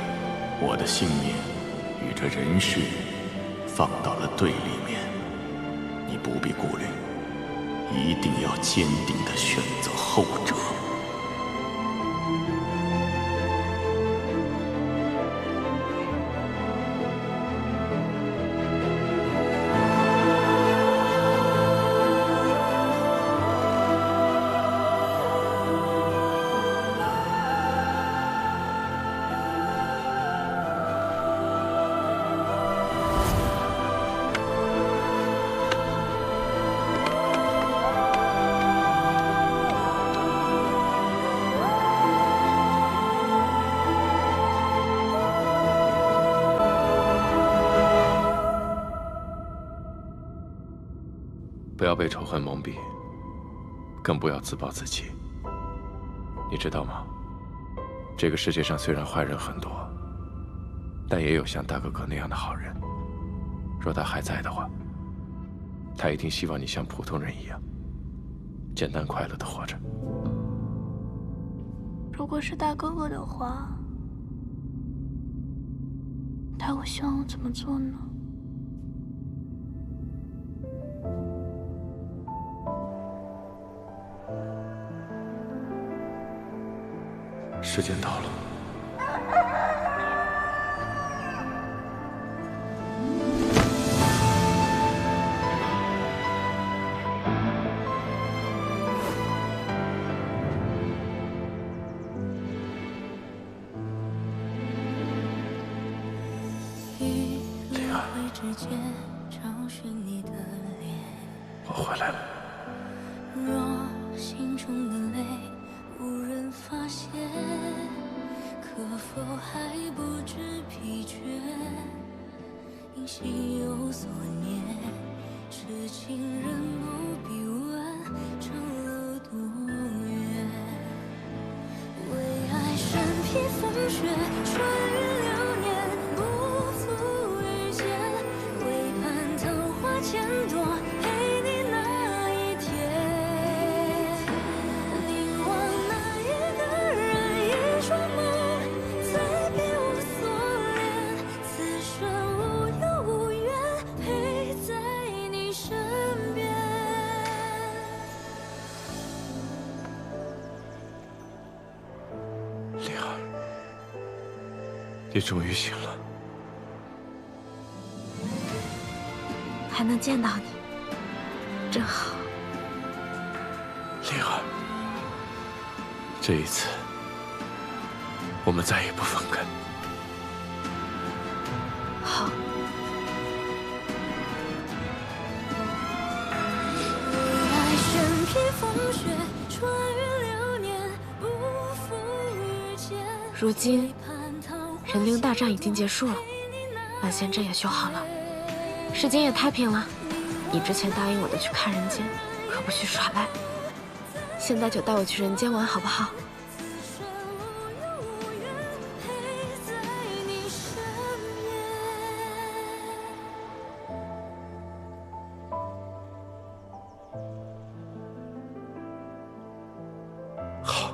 我的信念与这人世放到了对立面，你不必顾虑，一定要坚定地选择后者。不要被仇恨蒙蔽，更不要自暴自弃。你知道吗？这个世界上虽然坏人很多，但也有像大哥哥那样的好人。若他还在的话，他一定希望你像普通人一样，简单快乐的活着。如果是大哥哥的话，他会希望我怎么做呢？时间到了。我回来了。若心中的泪无人发现，可否还不知疲倦？因心有所念，痴情人不必问长路多远。为爱身披风雪，穿越流年，不负遇见。为盼桃花千朵，陪你那一天。凝望那一个人，一双梦，再别无所恋。此生无忧无怨，陪在你身边。灵儿，你终于醒了。还能见到你，真好。灵儿，这一次我们再也不分开。好。爱身披风雪，穿越流年，不负遇见。如今人灵大战已经结束了，万仙阵也修好了，世间也太平了。你之前答应我的去看人间，可不许耍赖。现在就带我去人间玩好不好？好。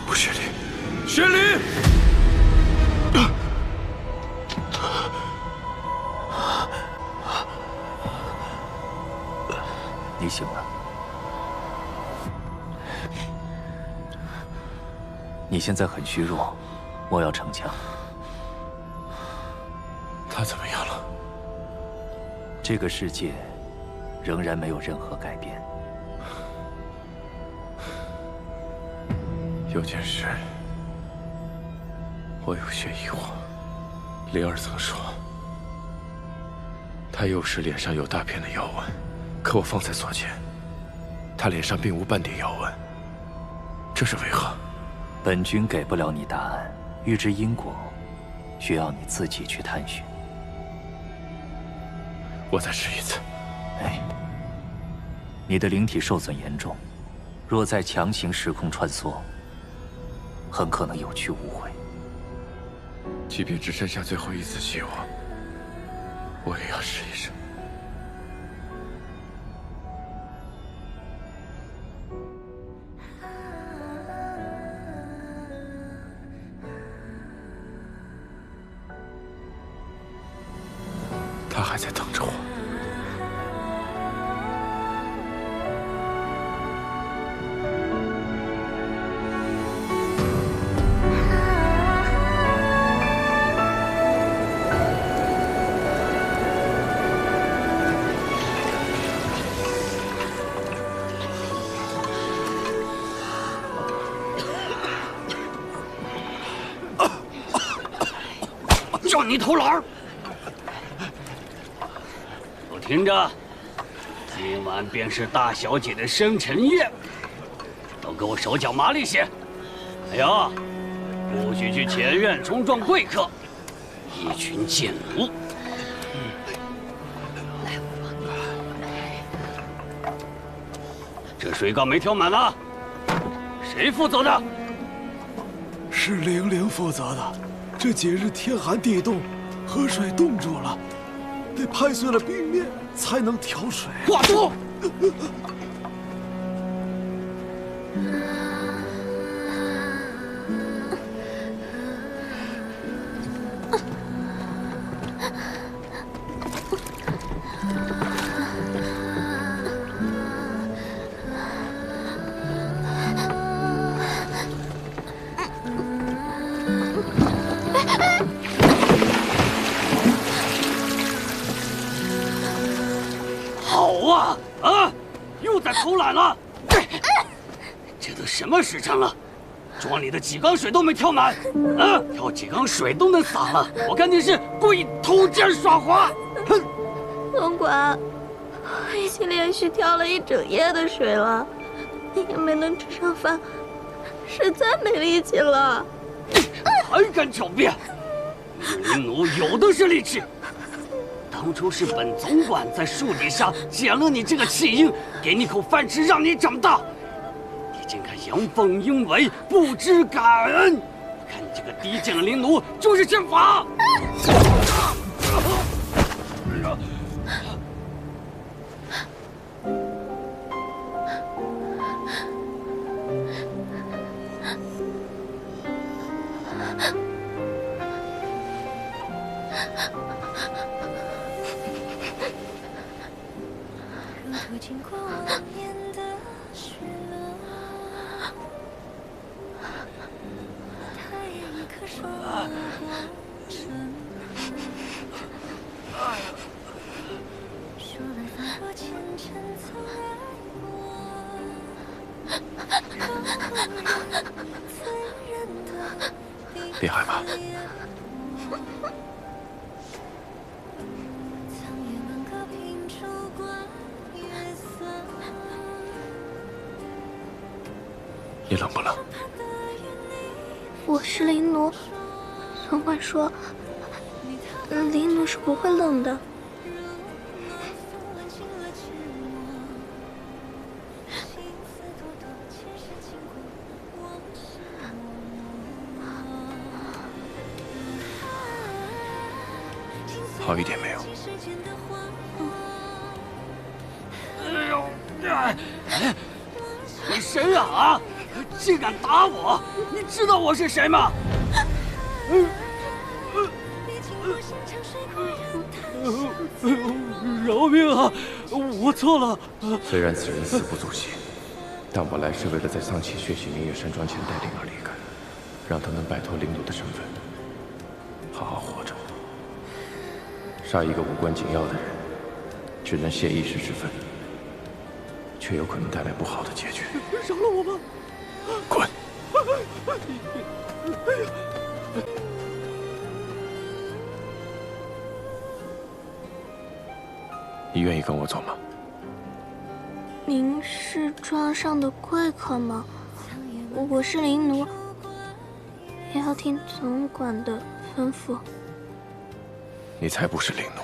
不是雪莉，雪莉！你醒了。你现在很虚弱，我要逞强。他怎么样了？这个世界仍然没有任何改变。有件事，我有些疑惑。灵儿曾说，他幼时脸上有大片的妖纹，可我方才所见，他脸上并无半点妖纹，这是为何？本君给不了你答案，预知因果，需要你自己去探寻。我再试一次。哎，你的灵体受损严重，若再强行时空穿梭，很可能有去无回。即便只剩下最后一丝希望，我也要试一试。他还在等着我。叫你偷懒儿！都听着，今晚便是大小姐的生辰宴，都给我手脚麻利些。还有，不许去前院冲撞贵客，一群贱奴！这水缸没挑满了，谁负责的？是玲玲负责的。这几日天寒地冻，河水冻住了，得拍碎了冰面才能调水。话多。偷懒了！这都什么时辰了，庄里的几缸水都没挑满，啊，挑几缸水都能洒了，我看你是故意偷奸耍滑！哼！总管，我已经连续挑了1整夜的水了，也没能吃上饭，实在没力气了。还敢狡辩！林奴有的是力气。当初是本总管在树底下捡了你这个弃婴，给你口饭吃，让你长大。你竟敢阳奉阴违，不知感恩！我看你这个低贱的林奴就是欠罚！经过万年的雪落，他也一颗手落沉默。说来仿若前尘曾爱过，别害怕。你冷不冷？我是林奴，总管说，林奴是不会冷的。好一点没有？哎呦！你谁啊？竟敢打我！你知道我是谁吗？饶命啊！我错了。虽然此人死不足惜，但我来是为了在丧期血洗明月山庄前带灵儿离开，让他能摆脱灵奴的身份，好好活着。杀一个无关紧要的人，只能泄一时之愤，却有可能带来不好的结局。饶了我吧！滚！你愿意跟我走吗？您是庄上的贵客吗？我是林奴，也要听总管的吩咐。你才不是灵奴。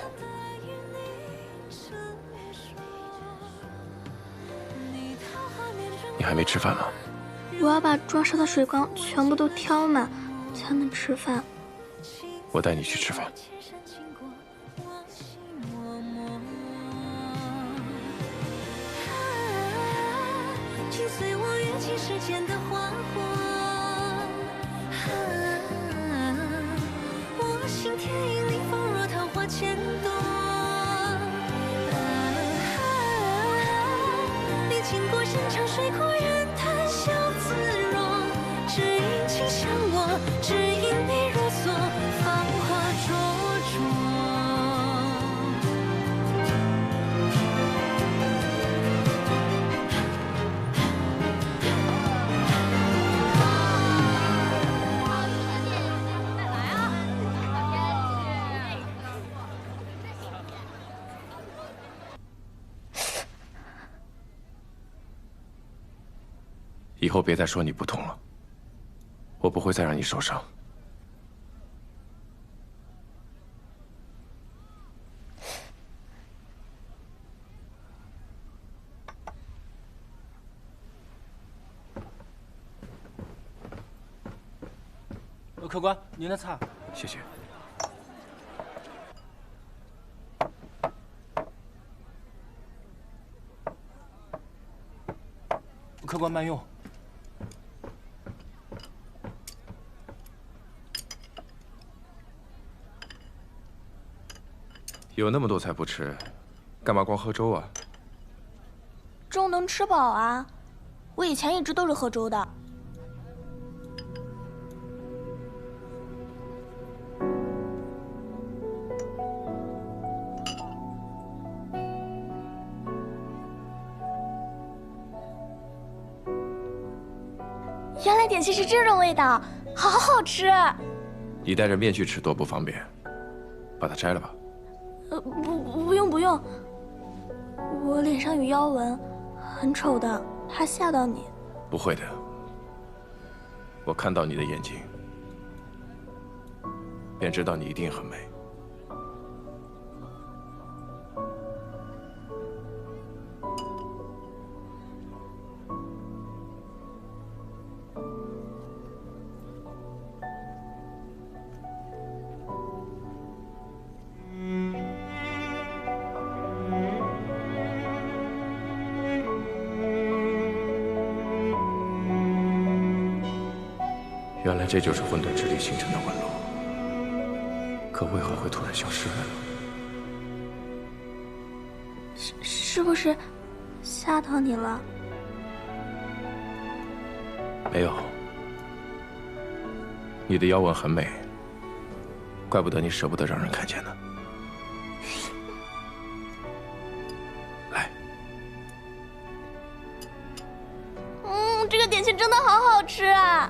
你还没吃饭吗？我要把庄上的水缸全部都挑满，才能吃饭。我带你去吃饭。请随我跃起时间的花火，我心田影里仿若桃花千朵。你经过山长水阔，人谈笑自若，只因倾向我，只因你如梭，芳华灼灼。以后别再说你不痛了，我不会再让你受伤。客官，您的菜。谢谢。客官慢用。有那么多菜不吃，干嘛光喝粥啊？粥能吃饱啊，我以前一直都是喝粥的。原来点心是这种味道，好好吃。你带着面去吃多不方便，把它摘了吧。不用，我脸上有妖纹，很丑的，怕吓到你。不会的，我看到你的眼睛，便知道你一定很美。原来这就是混沌之力形成的纹路，可为何会突然消失了呢？是不是吓到你了？没有，你的妖纹很美，怪不得你舍不得让人看见呢。来，这个点心真的好好吃啊！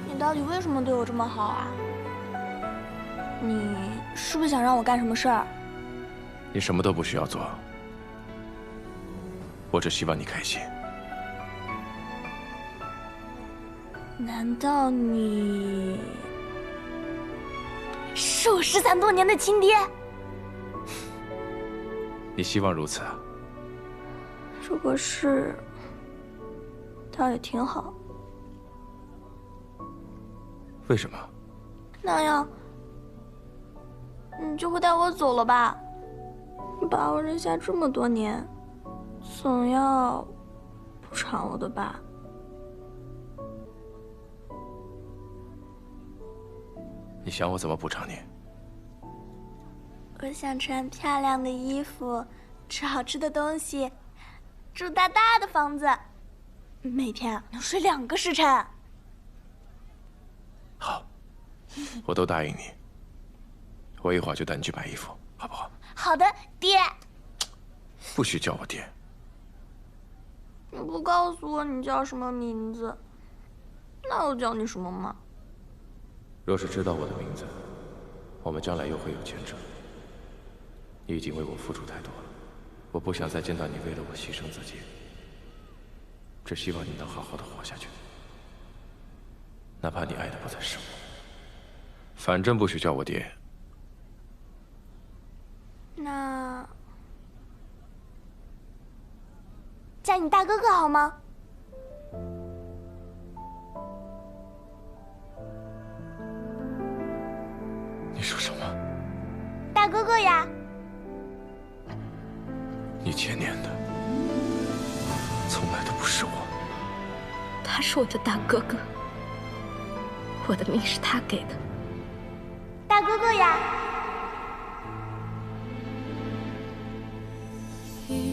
你到底为什么对我这么好啊？你是不是想让我干什么事儿？你什么都不需要做，我只希望你开心。难道你是我13多年的亲爹？你希望如此啊？如果是，倒也挺好。为什么？那样，你就会带我走了吧？你把我扔下这么多年，总要补偿我的吧？你想我怎么补偿你？我想穿漂亮的衣服，吃好吃的东西，住大大的房子，每天能睡2个时辰。好，我都答应你。我一会儿就带你去买衣服，好不好？好的，爹。不许叫我爹。你不告诉我你叫什么名字，那我叫你什么吗？若是知道我的名字，我们将来又会有牵扯。你已经为我付出太多了，我不想再见到你为了我牺牲自己。只希望你能好好的活下去，哪怕你爱的不再是我。反正不许叫我爹。那叫你大哥哥好吗？你说什么？大哥哥呀！你前年的从来都不是我。他是我的大哥哥，我的命是他给的。大哥哥呀！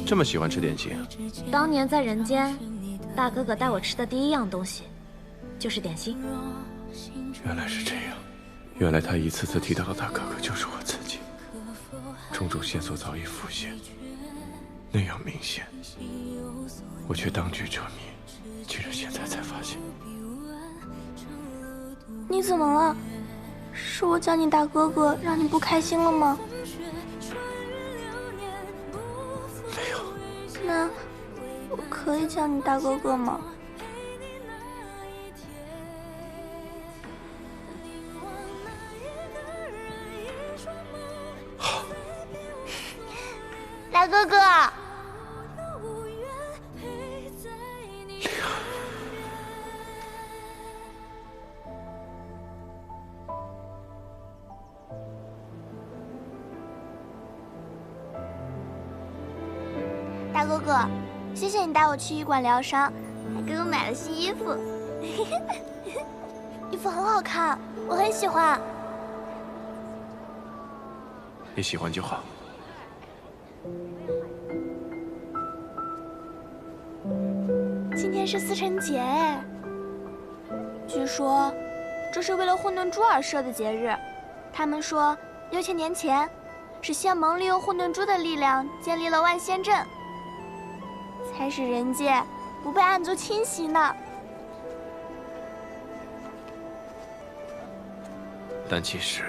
这么喜欢吃点心？当年在人间，大哥哥带我吃的第一样东西，就是点心。原来是这样，原来他一次次提到的大哥哥就是我自己，种种线索早已浮现，那样明显，我却当局者迷，居然现在才发现。你怎么了？是我叫你大哥哥，让你不开心了吗？可以叫你大哥哥吗？好。大哥哥。大哥哥，谢谢你带我去医馆疗伤，还给我买了新衣服。衣服很好看，我很喜欢。你喜欢就好。今天是司晨节哎，据说这是为了混沌珠而设的节日。他们说6000年前，是仙盟利用混沌珠的力量建立了万仙阵。才使人界不被暗族侵袭呢。但其实，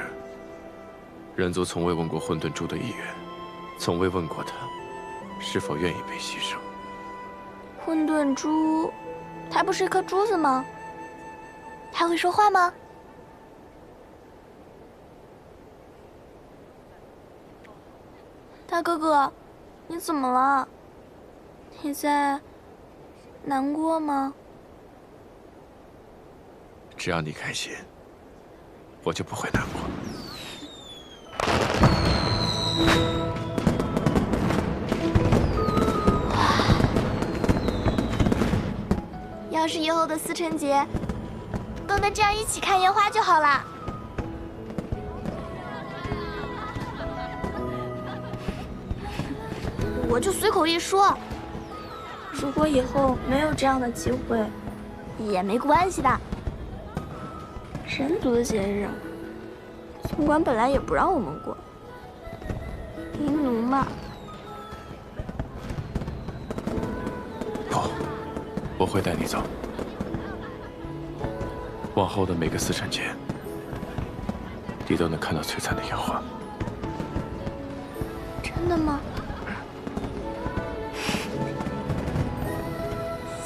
人族从未问过混沌珠的意愿，从未问过他是否愿意被牺牲。混沌珠，它不是一颗珠子吗？它会说话吗？大哥哥，你怎么了？你在难过吗？只要你开心，我就不会难过。要是以后的司晨节都能这样一起看烟花就好了。我就随口一说。如果以后没有这样的机会，也没关系的。人族的节日，总管本来也不让我们过，民奴嘛。不，我会带你走。往后的每个司晨节，你都能看到璀璨的烟花。真的吗？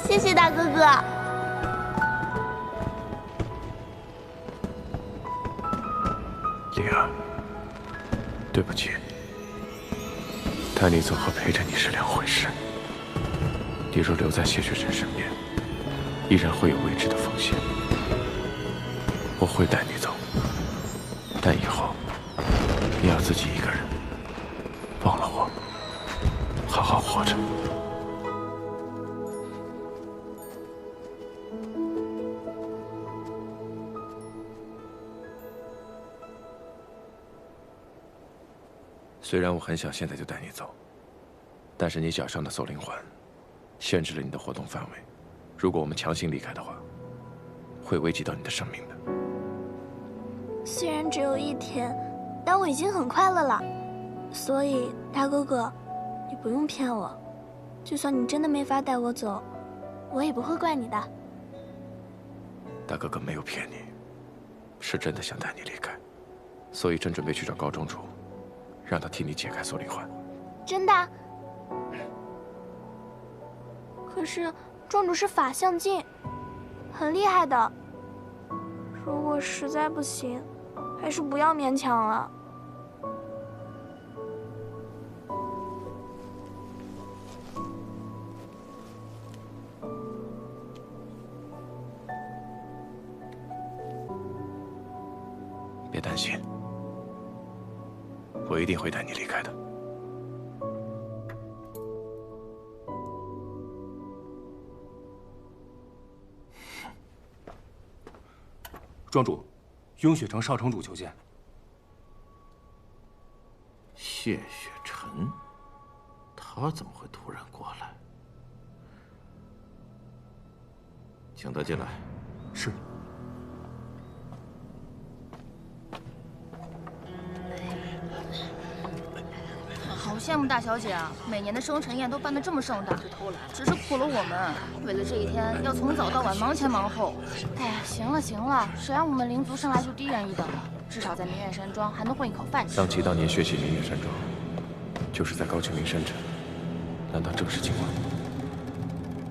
谢谢大哥哥。灵儿，对不起，带你走和陪着你是两回事。你若留在谢雪晨身边，依然会有未知的风险。我会带你走，但以后你要自己一个人，忘了我，好好活着。虽然我很想现在就带你走，但是你脚上的锁灵环限制了你的活动范围。如果我们强行离开的话，会危及到你的生命的。虽然只有1天，但我已经很快乐了。所以，大哥哥，你不用骗我。就算你真的没法带我走，我也不会怪你的。大哥哥没有骗你，是真的想带你离开，所以正准备去找高中主。让他替你解开锁灵环。真的？可是庄主是法相境，很厉害的。如果实在不行，还是不要勉强了。别担心。我一定会带你离开的。庄主，雍雪城少城主求见。谢雪晨，他怎么会突然过来？请他进来。是。好羡慕大小姐啊！每年的生辰宴都办得这么盛大，只是苦了我们。为了这一天，要从早到晚忙前忙后。哎呀，行了行了，谁让我们灵族生来就低人一等了？至少在明月山庄还能混一口饭吃。当其当年血洗明月山庄，就是在高清明山镇，难道正是今晚？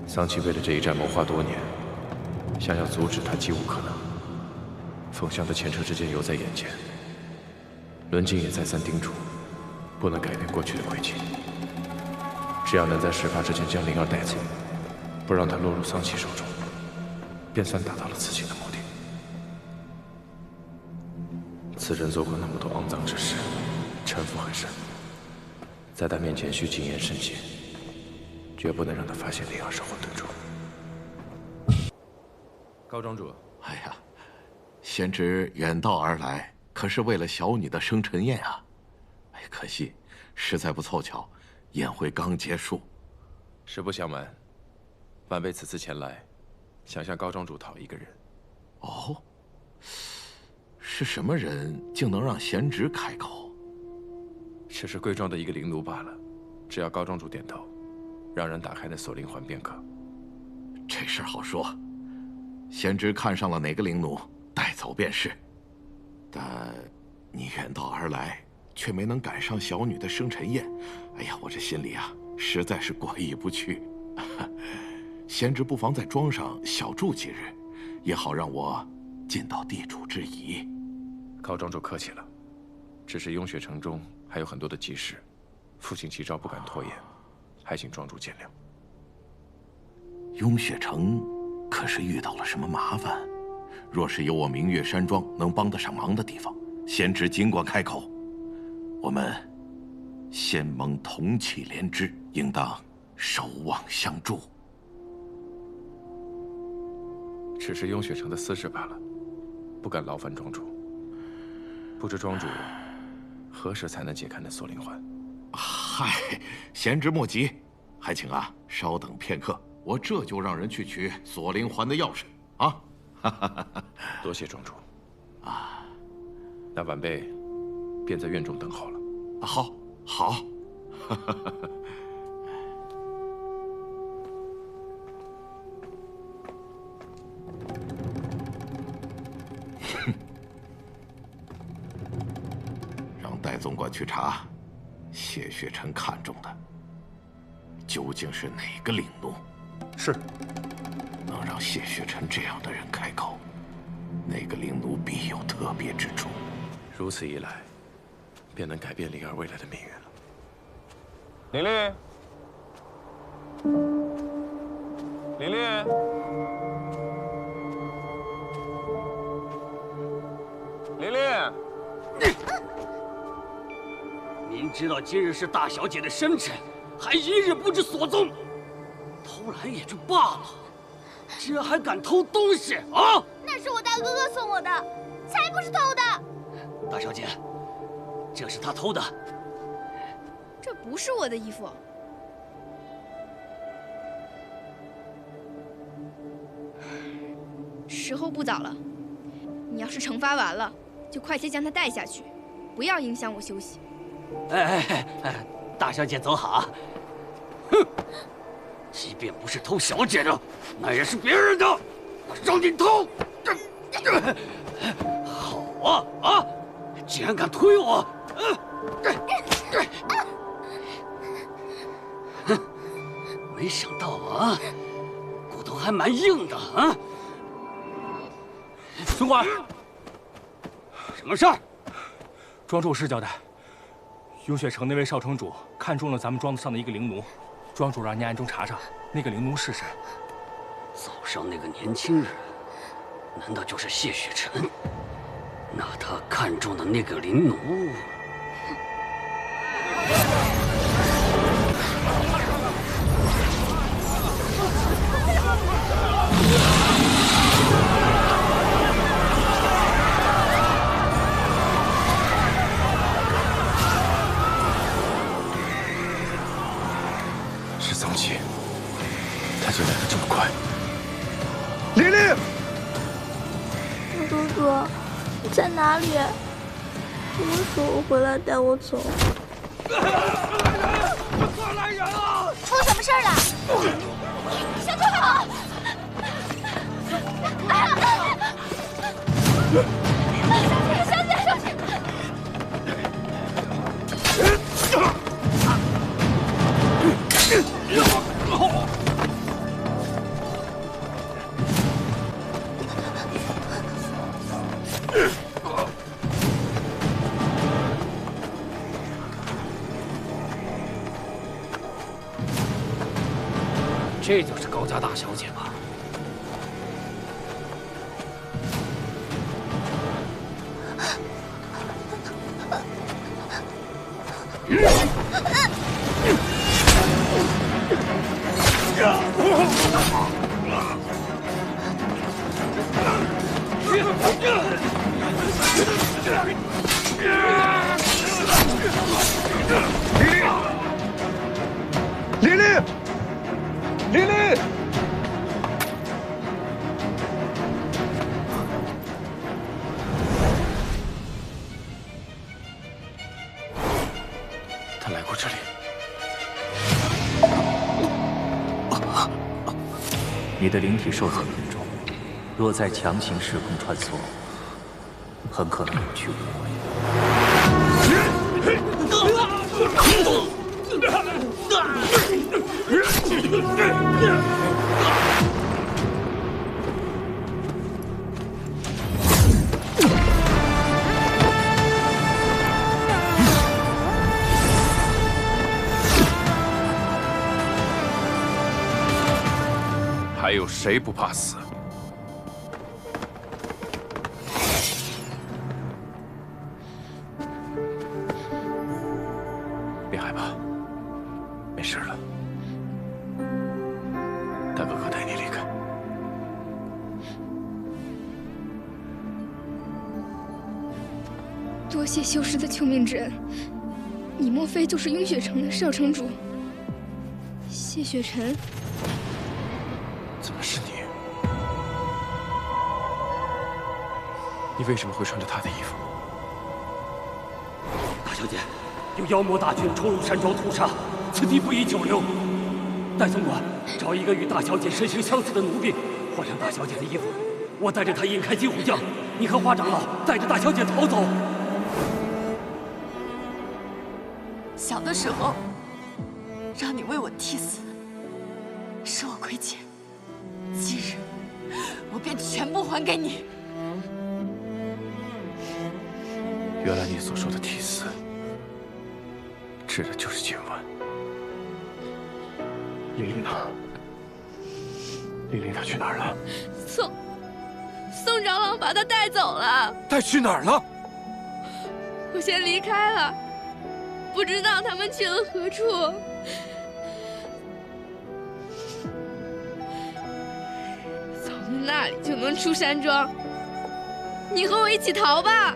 桑琪为了这一战谋划多年，想要阻止他几无可能。凤香的前车之鉴犹在眼前，伦静也再三叮嘱，不能改变过去的轨迹。只要能在事发之前将灵儿带走，不让她落入桑琪手中，便算达到了自己的目的。此人做过那么多肮脏之事，城府很深，在他面前需谨言慎行，绝不能让他发现灵儿是混沌珠。高庄主，哎呀，贤侄远道而来，可是为了小女的生辰宴啊！哎，可惜，实在不凑巧，宴会刚结束。实不相瞒，晚辈此次前来，想向高庄主讨一个人。哦，是什么人竟能让贤侄开口？只是贵庄的一个灵奴罢了，只要高庄主点头，让人打开那锁灵环便可。这事儿好说，贤侄看上了哪个灵奴，带走便是。但你远道而来，却没能赶上小女的生辰宴，哎呀，我这心里啊，实在是过意不去。贤侄不妨在庄上小住几日，也好让我尽到地主之谊。高庄主客气了，只是雍雪城中还有很多的急事，父亲急召不敢拖延，还请庄主见谅。雍雪城可是遇到了什么麻烦？若是有我明月山庄能帮得上忙的地方，贤侄尽管开口。我们仙盟同气连枝，应当守望相助。只是雍雪城的私事罢了，不敢劳烦庄主。不知庄主何时才能解开那锁灵环？嗨，贤侄莫急，还请啊稍等片刻，我这就让人去取锁灵环的钥匙啊！多谢庄主。啊，那晚辈便在院中等候了。好，好。让戴总管去查，谢雪晨看中的究竟是哪个灵奴？是。能让谢雪晨这样的人开口，那个灵奴必有特别之处。如此一来，便能改变灵儿未来的命运了。玲玲，玲玲，玲玲，明知道今日是大小姐的生辰，还一日不知所踪，偷懒也就罢了，这还敢偷东西啊？那是我大哥哥送我的，才不是偷的。大小姐，这是他偷的。这不是我的衣服。时候不早了，你要是惩罚完了，就快些将他带下去，不要影响我休息。哎，大小姐走好。哼，即便不是偷小姐的，那也是别人的，我让你偷。好啊，竟然敢推我！哼，没想到啊，骨头还蛮硬的啊！总管，什么事儿？庄主是交代，雍雪城那位少城主看中了咱们庄子上的一个灵奴，庄主让您暗中查查那个灵奴是谁。早上那个年轻人，难道就是谢雪晨？那他看中的那个灵奴，是桑琪，他竟来得这么快。玲玲，哥哥。你在哪里？什么时候回来带我走？快来人啊！出什么事儿了？小快跑！小姐，小姐！这就是高家大小姐吧？琳琳，琳琳，他来过这里。你的灵体受损严重，若再强行时空穿梭，很可能有去无回。还有谁不怕死？别害怕，没事了。大哥哥带你离开。多谢修士的救命之恩。你莫非就是雍雪城的少城主谢雪晨？怎么是你？你为什么会穿着他的衣服？大小姐，有妖魔大军冲入山庄屠杀，此地不宜久留。戴总管，找一个与大小姐身形相似的奴婢，换上大小姐的衣服，我带着她引开金虎将。你和花长老带着大小姐逃走。小的时候，让你为我替死，是我亏欠。今日，我便全部还给你。原来你所说的替死，指的就是今晚。琳琳呢？琳琳她去哪儿了？宋长老把她带走了。带去哪儿了？我先离开了，不知道他们去了何处。从那里就能出山庄，你和我一起逃吧。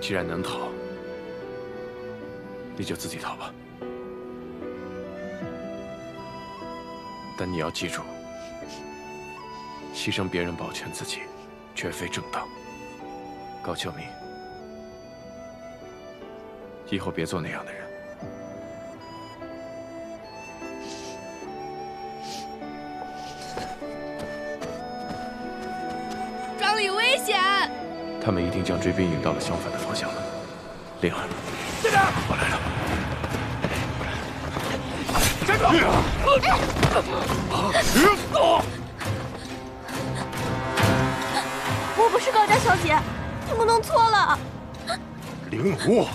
既然能逃，你就自己逃吧。但你要记住，牺牲别人保全自己，绝非正当。高秋明，以后别做那样的人。庄里危险！他们一定将追兵引到了相反的方向了。灵儿，我来了。站住！我不是高家小姐，你们弄错了。灵奴，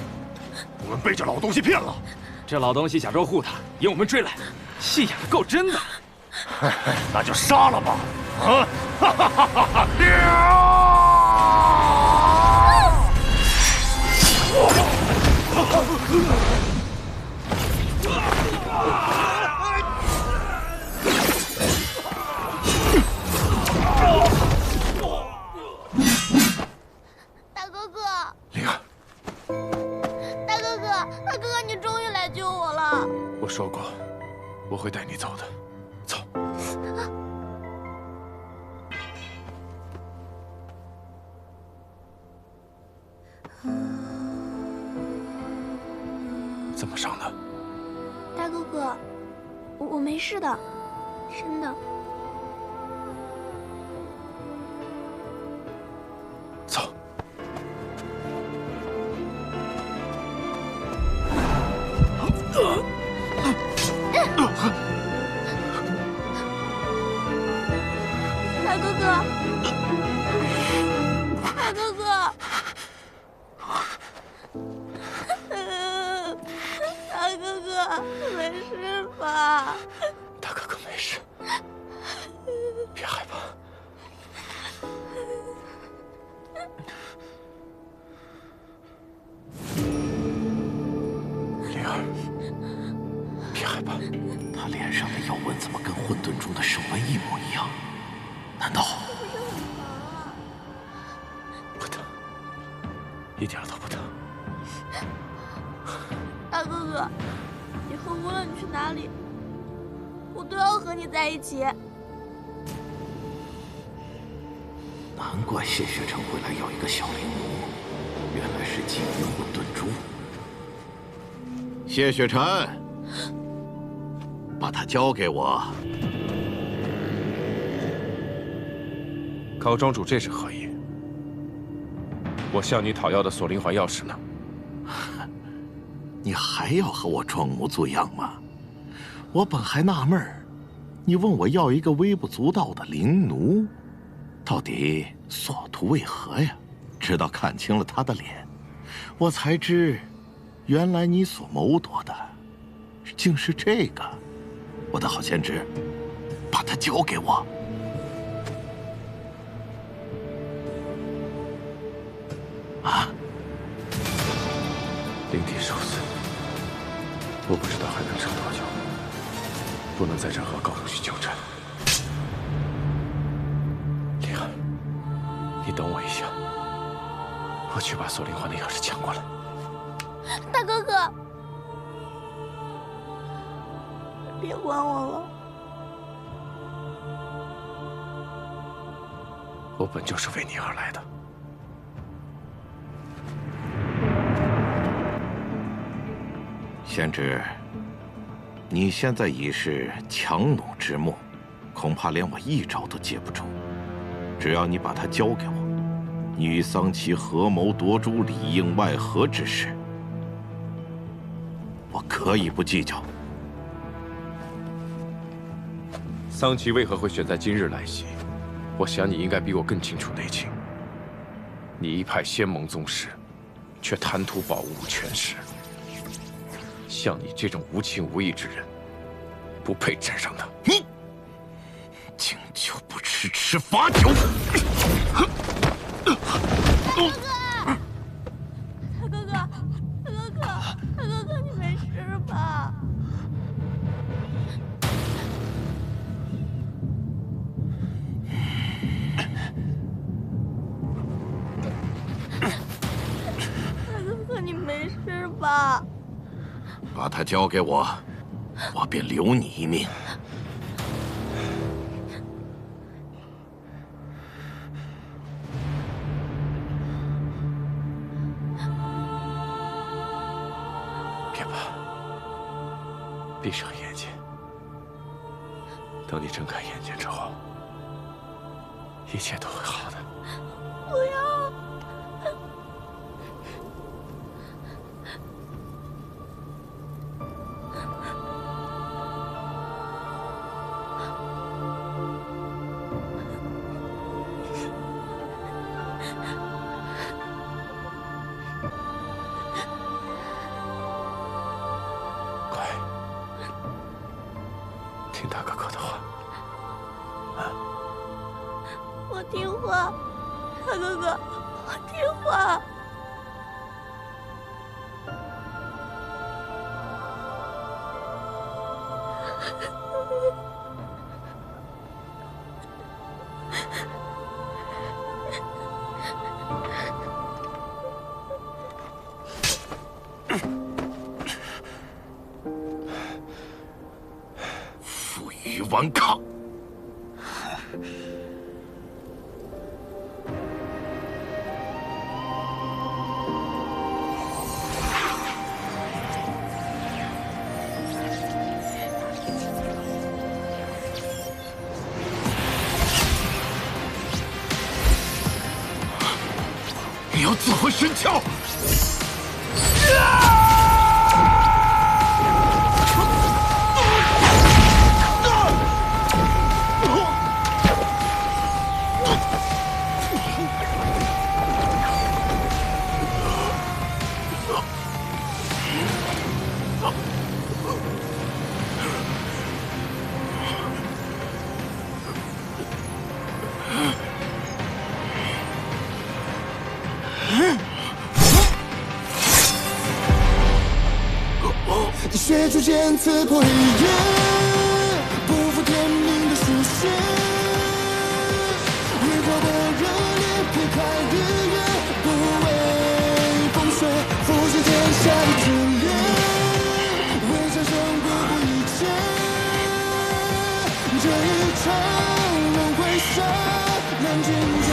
我们被这老东西骗了。这老东西假装护他，引我们追来，戏演的够真的。那就杀了吧！啊！哈哈哈哈哈！大哥哥，灵儿，大哥哥，大哥哥，你终于来救我了！我说过，我会带你走的。走。怎么伤的？大哥哥，我没事的，真的。走。大哥哥，大哥哥，大哥哥，没事吧？大哥哥没事。别害怕。灵儿，别害怕。他脸上的咬纹怎么跟混沌珠的手纹一模一样？难道？不疼，一点都不疼。大哥哥，以后无论你去哪里，我都要和你在一起。难怪谢雪城会来要一个小灵奴，原来是觊觎混沌珠。谢雪城，把它交给我。高庄主，这是何意？我向你讨要的锁灵环钥匙呢？你还要和我装模作样吗？我本还纳闷儿，你问我要一个微不足道的灵奴，到底所图为何呀？直到看清了他的脸，我才知，原来你所谋夺的，竟是这个。我的好先知，把它交给我。啊！灵体受死，我不知道还能撑多久，不能在任何高度去纠缠。灵儿，你等我一下，我去把锁灵环的钥匙抢过来。大哥哥，别管我了。我本就是为你而来的。先知，你现在已是强弩之末，恐怕连我一招都接不住。只要你把它交给我，你与桑琪合谋夺珠，里应外合之事，我可以不计较。桑琪为何会选在今日来袭？我想你应该比我更清楚内情。你一派仙盟宗师，却贪图宝物权势。像你这种无情无义之人，不配沾上他。你敬酒不吃吃罚酒。大哥哥，大哥哥，你没事吧？大哥哥，你没事吧？把它交给我，我便留你一命。别怕，闭上眼睛。等你睁开眼睛之后，一切都会好的。不要！听大哥哥的话，我听话，大哥哥，我听话。负隅顽抗。你要自毁神窍！再出现刺破黑夜，不负天命的书写。浴火的热烈，撇开日月，不畏风雪，复兴天下的炽烈，为战胜不顾一切。这一场轮回杀，难君者。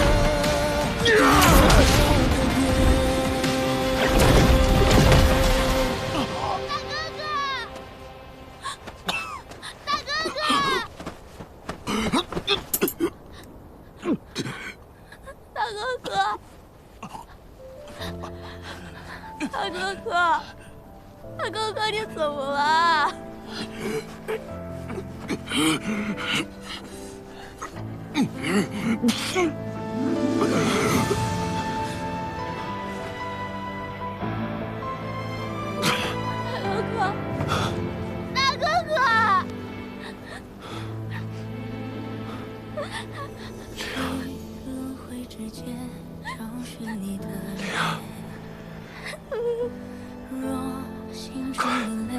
大哥哥，大哥哥，你怎么了？大哥哥，轮回之间找寻你的若心中的泪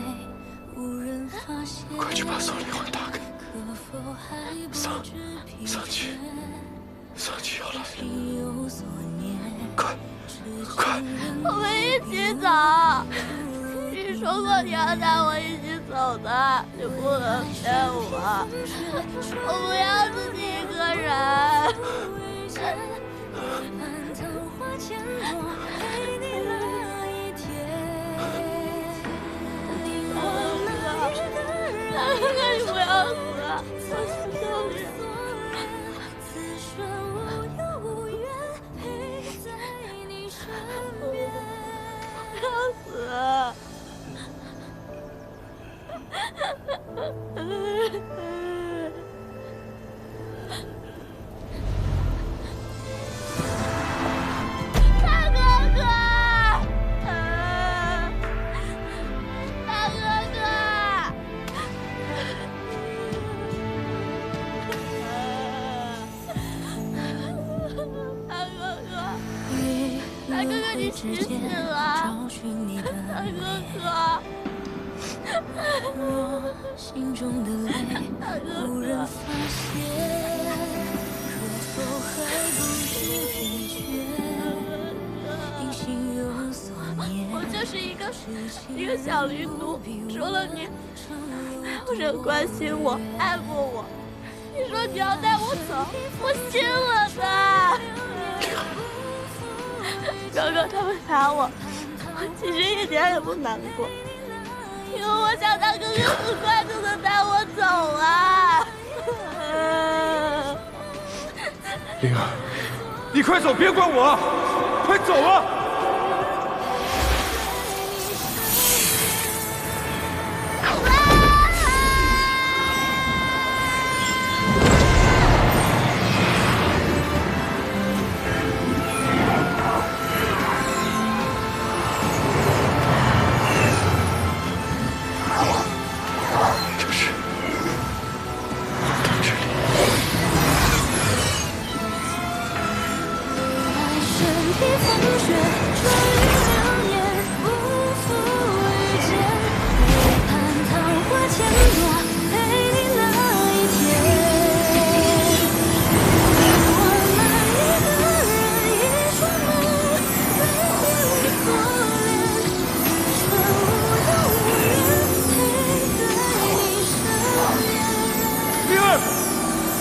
无人发现，快去把锁灵魂打开。桑琪要来了，快！我们一起走。你说过你要带我一起走的，你不能骗我。我不要自己一个人。大哥哥，你不要死！我求你。不要死！大哥哥，大哥哥，大哥哥，你醒醒啊！大哥哥。若心中的泪无人发现，可否还不知疲倦？因心有所念。我就是一个小驴奴，除了你，没有人关心我、爱过我。你说你要带我走，我信了的。哥哥他们打我，我其实一点也不难过。因为我想大哥哥很快就能带我走啊！灵儿，你快走，别管我，快走啊！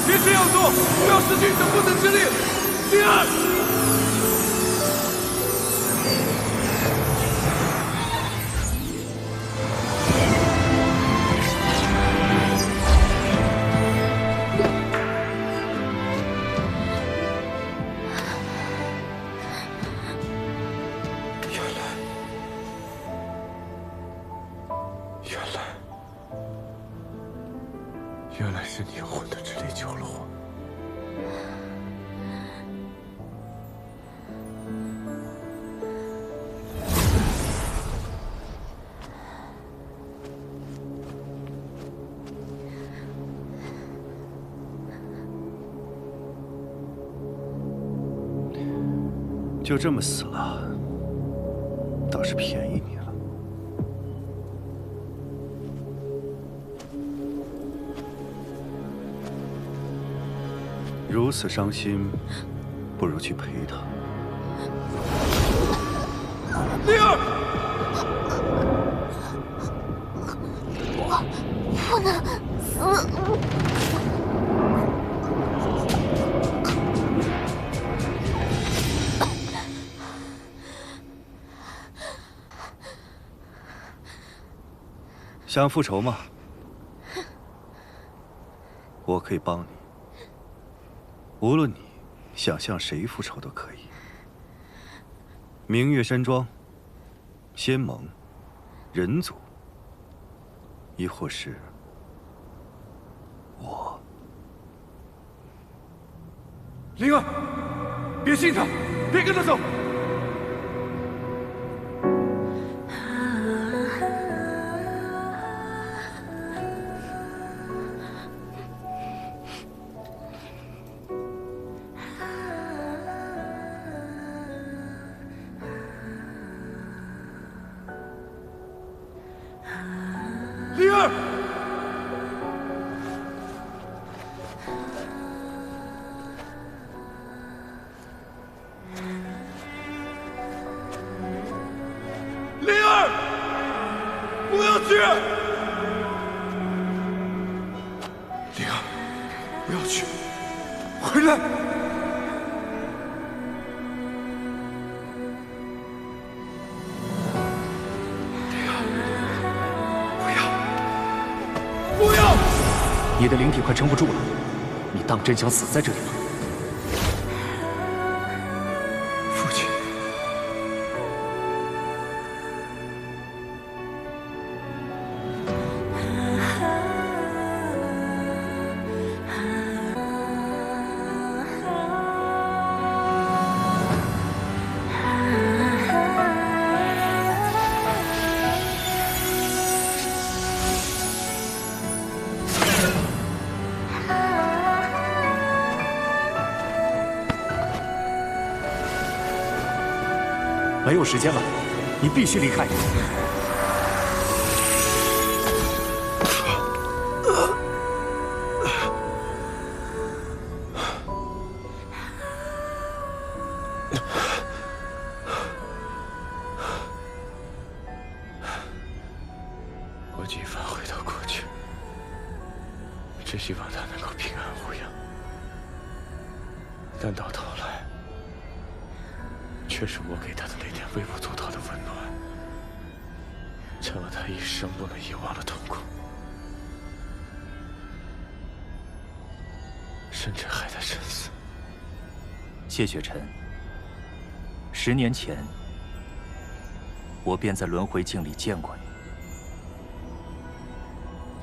别这样做，不要失去你的父子之力，灵儿。原来是你混的之力救了我。就这么死了，倒是便宜你了。如此伤心，不如去陪他。灵儿，我不能死。想复仇吗？我可以帮你。无论你想向谁复仇都可以。明月山庄、仙盟、人族，亦或是我。灵儿，别信他，别跟他走。灵儿，灵儿，不要去！灵儿，不要去，回来！你的灵体快撑不住了，你当真想死在这里吗？父亲，没有时间了，你必须离开。我今晚回到过去，只希望他能够平安无恙，但到头来，却是我给他的那点微不足道的温暖，成了他一生不能遗忘的痛苦，甚至害他身死。谢雪晨，10年前，我便在轮回镜里见过你。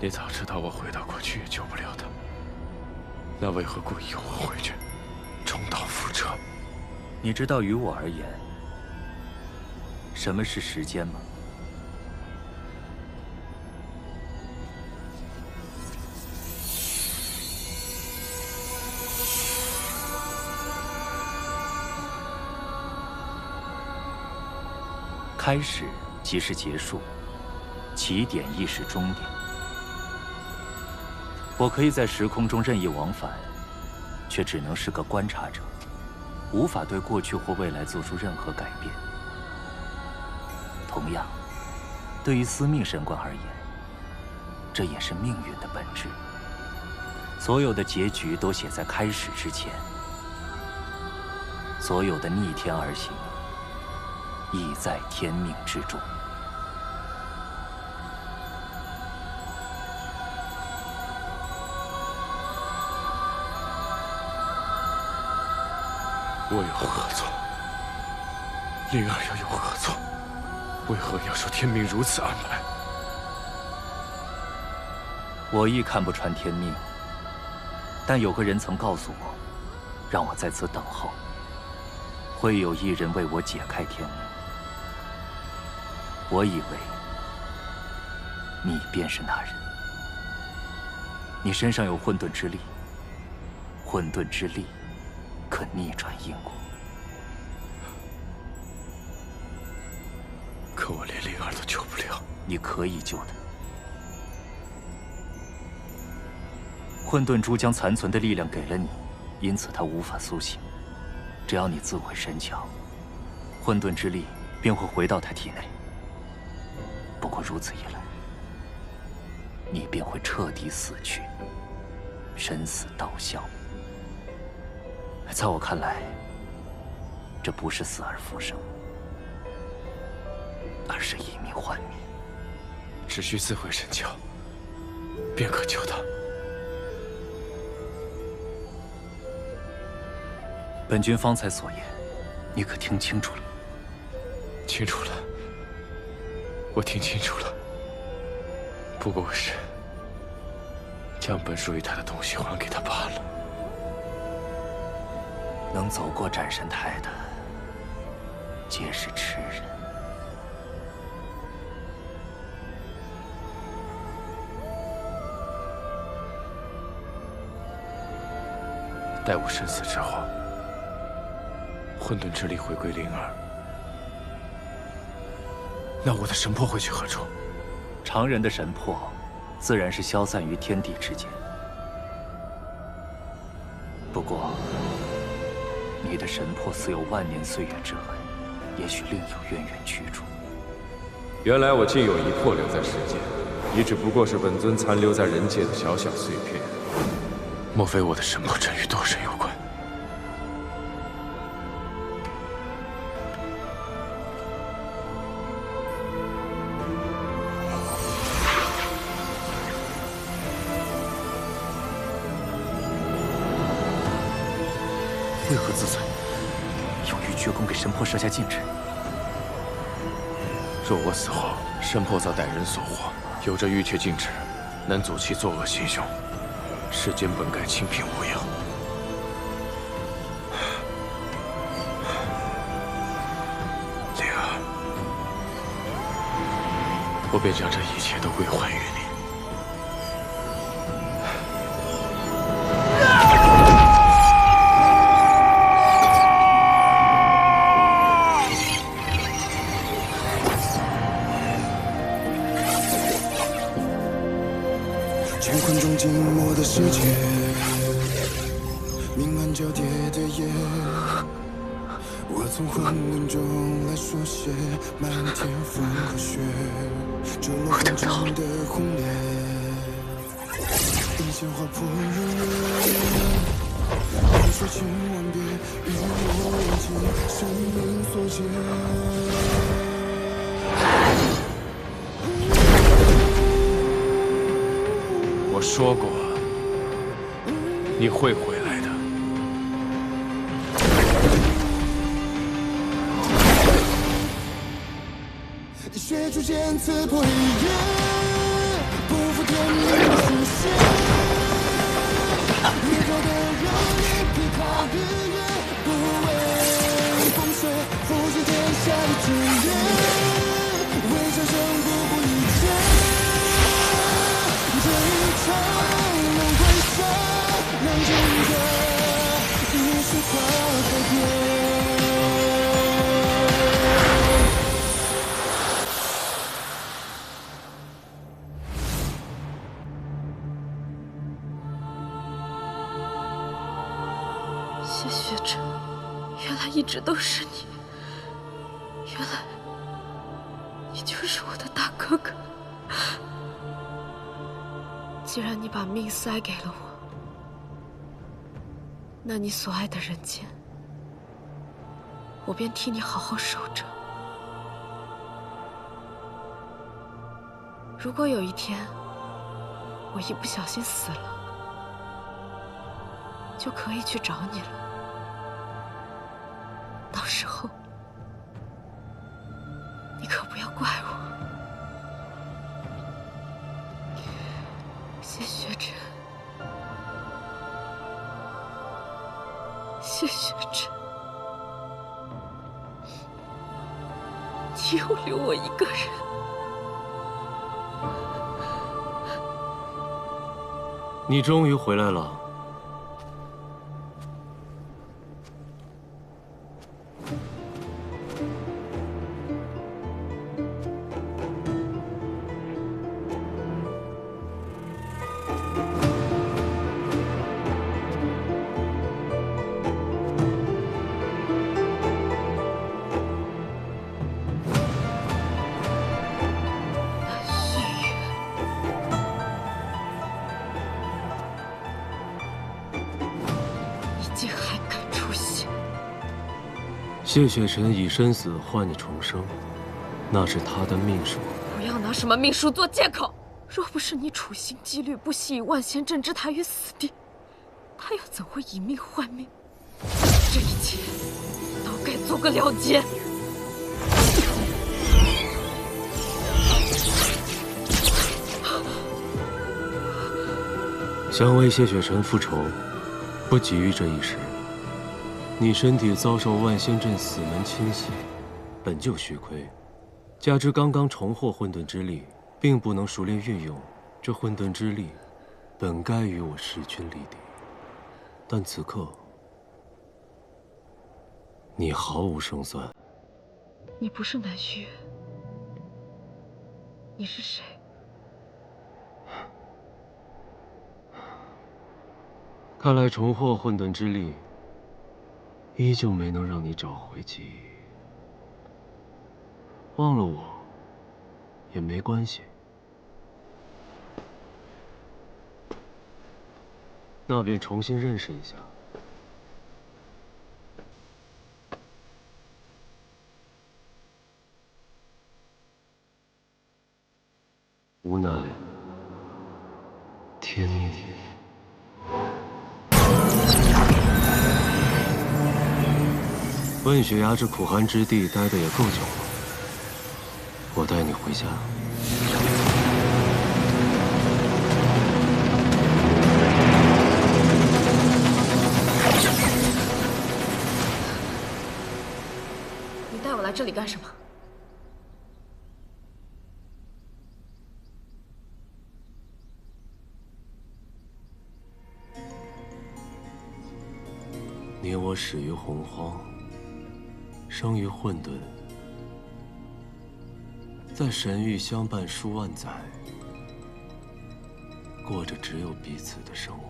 你早知道我回到过去也救不了他，那为何故意诱我回去，重蹈覆辙？你知道于我而言，什么是时间吗？开始即是结束，起点亦是终点。我可以在时空中任意往返，却只能是个观察者，无法对过去或未来做出任何改变。同样，对于司命神官而言，这也是命运的本质。所有的结局都写在开始之前，所有的逆天而行，亦在天命之中。我有何错？灵儿又有何错？为何要受天命如此安排？我亦看不穿天命，但有个人曾告诉我，让我在此等候，会有一人为我解开天命。我以为你便是那人。你身上有混沌之力，混沌之力可逆转因果。可我连灵儿都救不了。你可以救的。混沌珠将残存的力量给了你，因此他无法苏醒。只要你自毁神窍，混沌之力便会回到他体内。不过如此一来，你便会彻底死去，神死道消。在我看来，这不是死而复生，而是以命换命。只需自毁神窍，便可救他。本君方才所言，你可听清楚了？清楚了，我听清楚了。不过是将本属于他的东西还给他罢了。能走过斩神台的，皆是痴人。待我身死之后，混沌之力回归灵儿，那我的神魄会去何处？常人的神魄，自然是消散于天地之间。不过，你的神魄似有万年岁月之痕，也许另有渊源去处。原来我竟有一魄留在世间，你只不过是本尊残留在人界的小小碎片。莫非我的神魄真与多神有关？为何自尊有欲绝宫给神魄设下禁制？若我死后，神魄遭歹人所获，有着玉阙禁制，能阻其作恶行凶。世间本该清平无恙，灵儿，我便将这一切都归还于你。乾坤中静默的世界，明暗交叠的夜，我从混沌中来书写漫天风和雪，这落空中的红莲，等鲜花扑入眼，万水千万遍，与我握紧生命所见。我说过，你会回来的。血逐渐刺破黑夜，不负天命的视线。宇宙的热力劈开日月，不畏风雪，复兴天下的志愿，为战胜不顾一切。这一场能回首，能记得一束花改变。谢雪晨，原来一直都是你，原来你就是我的大哥哥。既然你把命塞给了我，那你所爱的人间，我便替你好好守着。如果有一天我一不小心死了，就可以去找你了。到时候你可不要怪我。谢雪晨，谢雪晨，你又留我一个人。你终于回来了。谢雪尘以生死换你重生，那是他的命数。不要拿什么命数做借口。若不是你处心积虑，不惜以万仙阵置他于死地，他又怎会以命换命？这一切都该做个了结。想为谢雪尘复仇，不急于这一时。你身体遭受万仙阵死门侵袭，本就虚亏，加之刚刚重获混沌之力，并不能熟练运用。这混沌之力，本该与我势均力敌，但此刻，你毫无胜算。你不是南虚，你是谁？看来重获混沌之力，依旧没能让你找回记忆。忘了我也没关系。那便重新认识一下。无奈，天命。问雪崖这苦寒之地待得也够久了，我带你回家。你带我来这里干什么？你我始于洪荒，生于混沌，在神域相伴数万载，过着只有彼此的生活。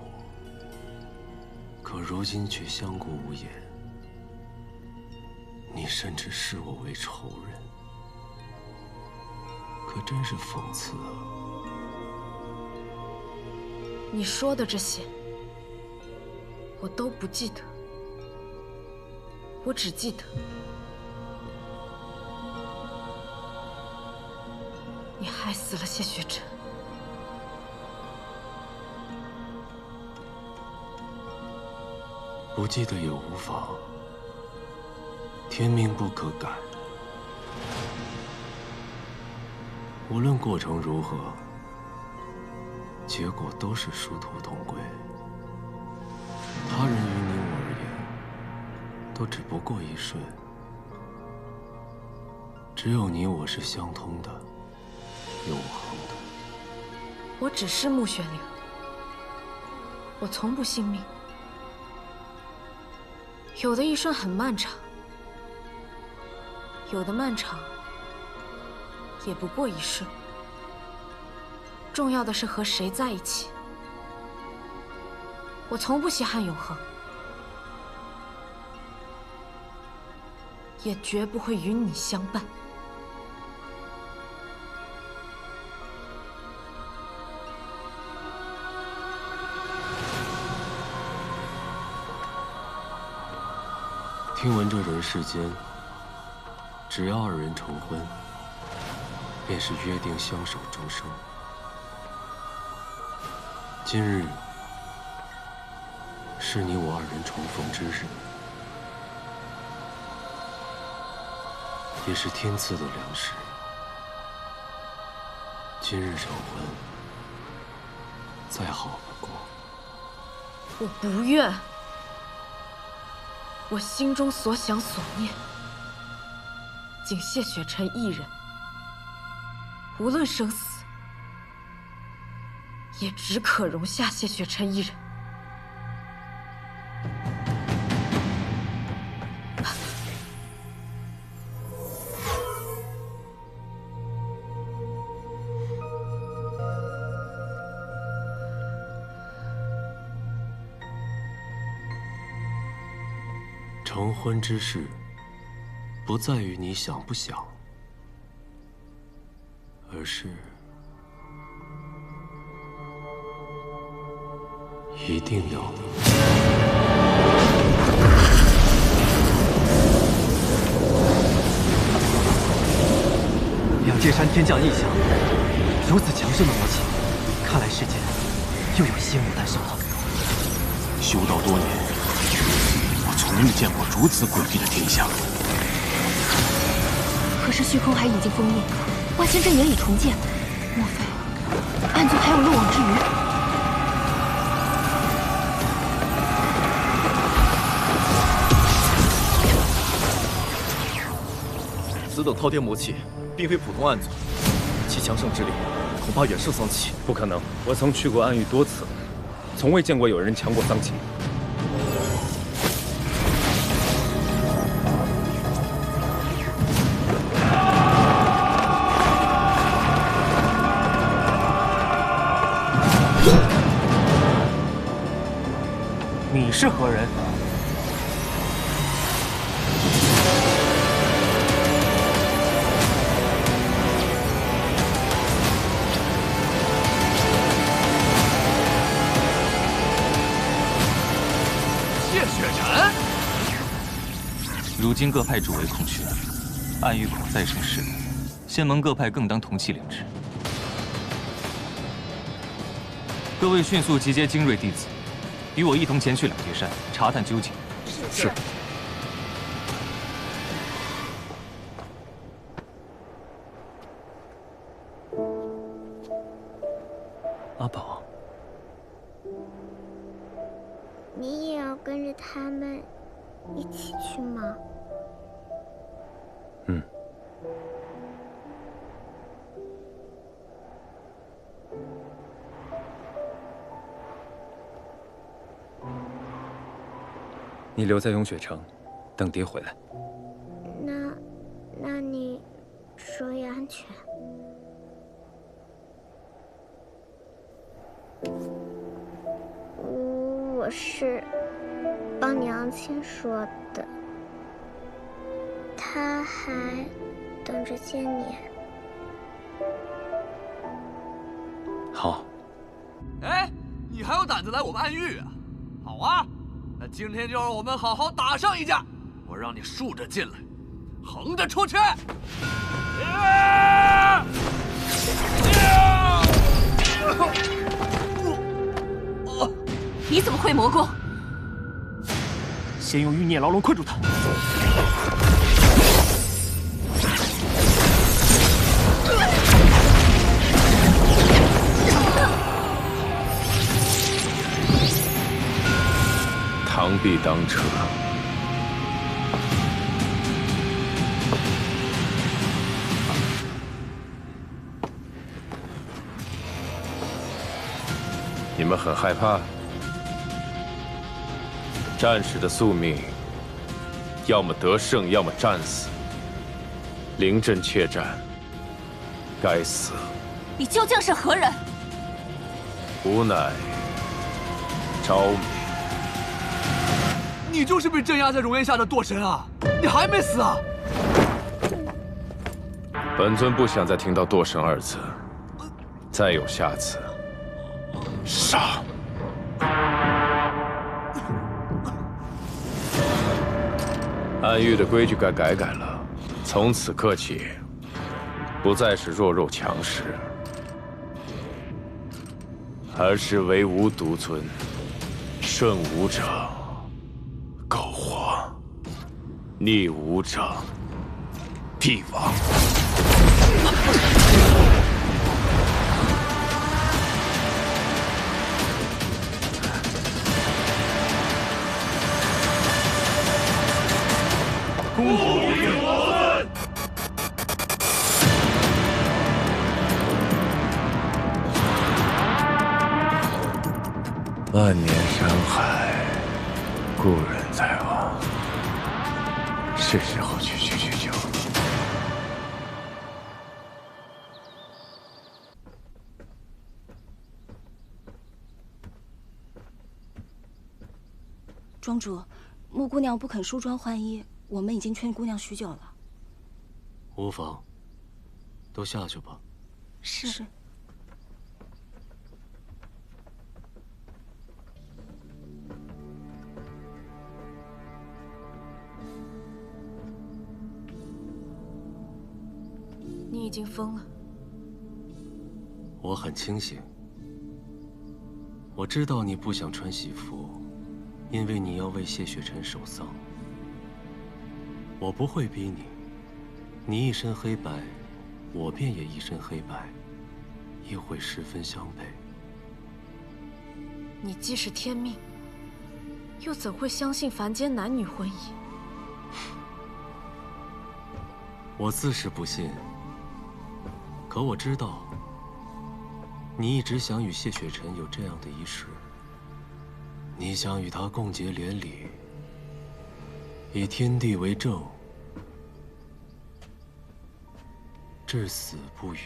可如今却相顾无言，你甚至视我为仇人，可真是讽刺啊！你说的这些，我都不记得。我只记得，你害死了谢雪尘。不记得也无妨，天命不可改。无论过程如何，结果都是殊途同归。他人于你我而言，都只不过一瞬。只有你我是相通的，永恒的。我只是穆玄灵，我从不信命。有的一瞬很漫长，有的漫长也不过一瞬。重要的是和谁在一起。我从不稀罕永恒，也绝不会与你相伴。听闻这人世间，只要二人成婚，便是约定相守终生。今日是你我二人重逢之日，也是天赐的良时。今日成婚，再好不过。我不愿。我心中所想所念，仅谢雪尘一人。无论生死，也只可容下谢雪尘一人。成婚之事，不在于你想不想，而是一定要的。界山天降异象，如此强盛的魔气，看来世间又有新物诞生了。修道多年，我从未见过如此诡异的天象。可是虚空还已经封印，万仙阵也已重建，莫非暗族还有漏网之鱼？此等滔天魔气，并非普通暗族，其强盛之力恐怕远胜桑奇。不可能，我曾去过暗域多次，从未见过有人强过桑奇。你是何人？谢雪晨。如今各派主为空缺，暗域恐再生事端，仙盟各派更当同气领之。各位迅速集结精锐弟子，与我一同前去两界山查探究竟。是。阿宝，你也要跟着他们一起去吗？嗯。你留在永雪城，等爹回来。那你注意安全。我是帮娘亲说的，她还等着见你。好。哎，你还有胆子来我们暗域啊？好啊，那今天就让我们好好打上一架！我让你竖着进来，横着出去！你怎么会魔功？先用欲孽牢笼困住他。螳臂当车。你们很害怕？战士的宿命，要么得胜，要么战死。临阵怯战，该死。你究竟是何人？吾乃昭明。你就是被镇压在熔岩下的堕神啊！你还没死啊！本尊不想再听到堕神二字，再有下次，杀！暗域的规矩该改了，从此刻起，不再是弱肉强食，而是唯吾独尊，顺吾者苟活，逆吾者必亡。公主与我万年山海，故人在望，是时候去叙叙旧。庄主，穆姑娘不肯梳妆换衣，我们已经劝姑娘许久了。无妨，都下去吧。是。你经疯了。我很清醒。我知道你不想穿喜服，因为你要为谢雪晨守丧。我不会逼你，你一身黑白，我便也一身黑白，也会十分相配。你既是天命，又怎会相信凡间男女婚姻？我自是不信，可我知道，你一直想与谢雪晨有这样的一世。你想与他共结连理，以天地为证，至死不渝。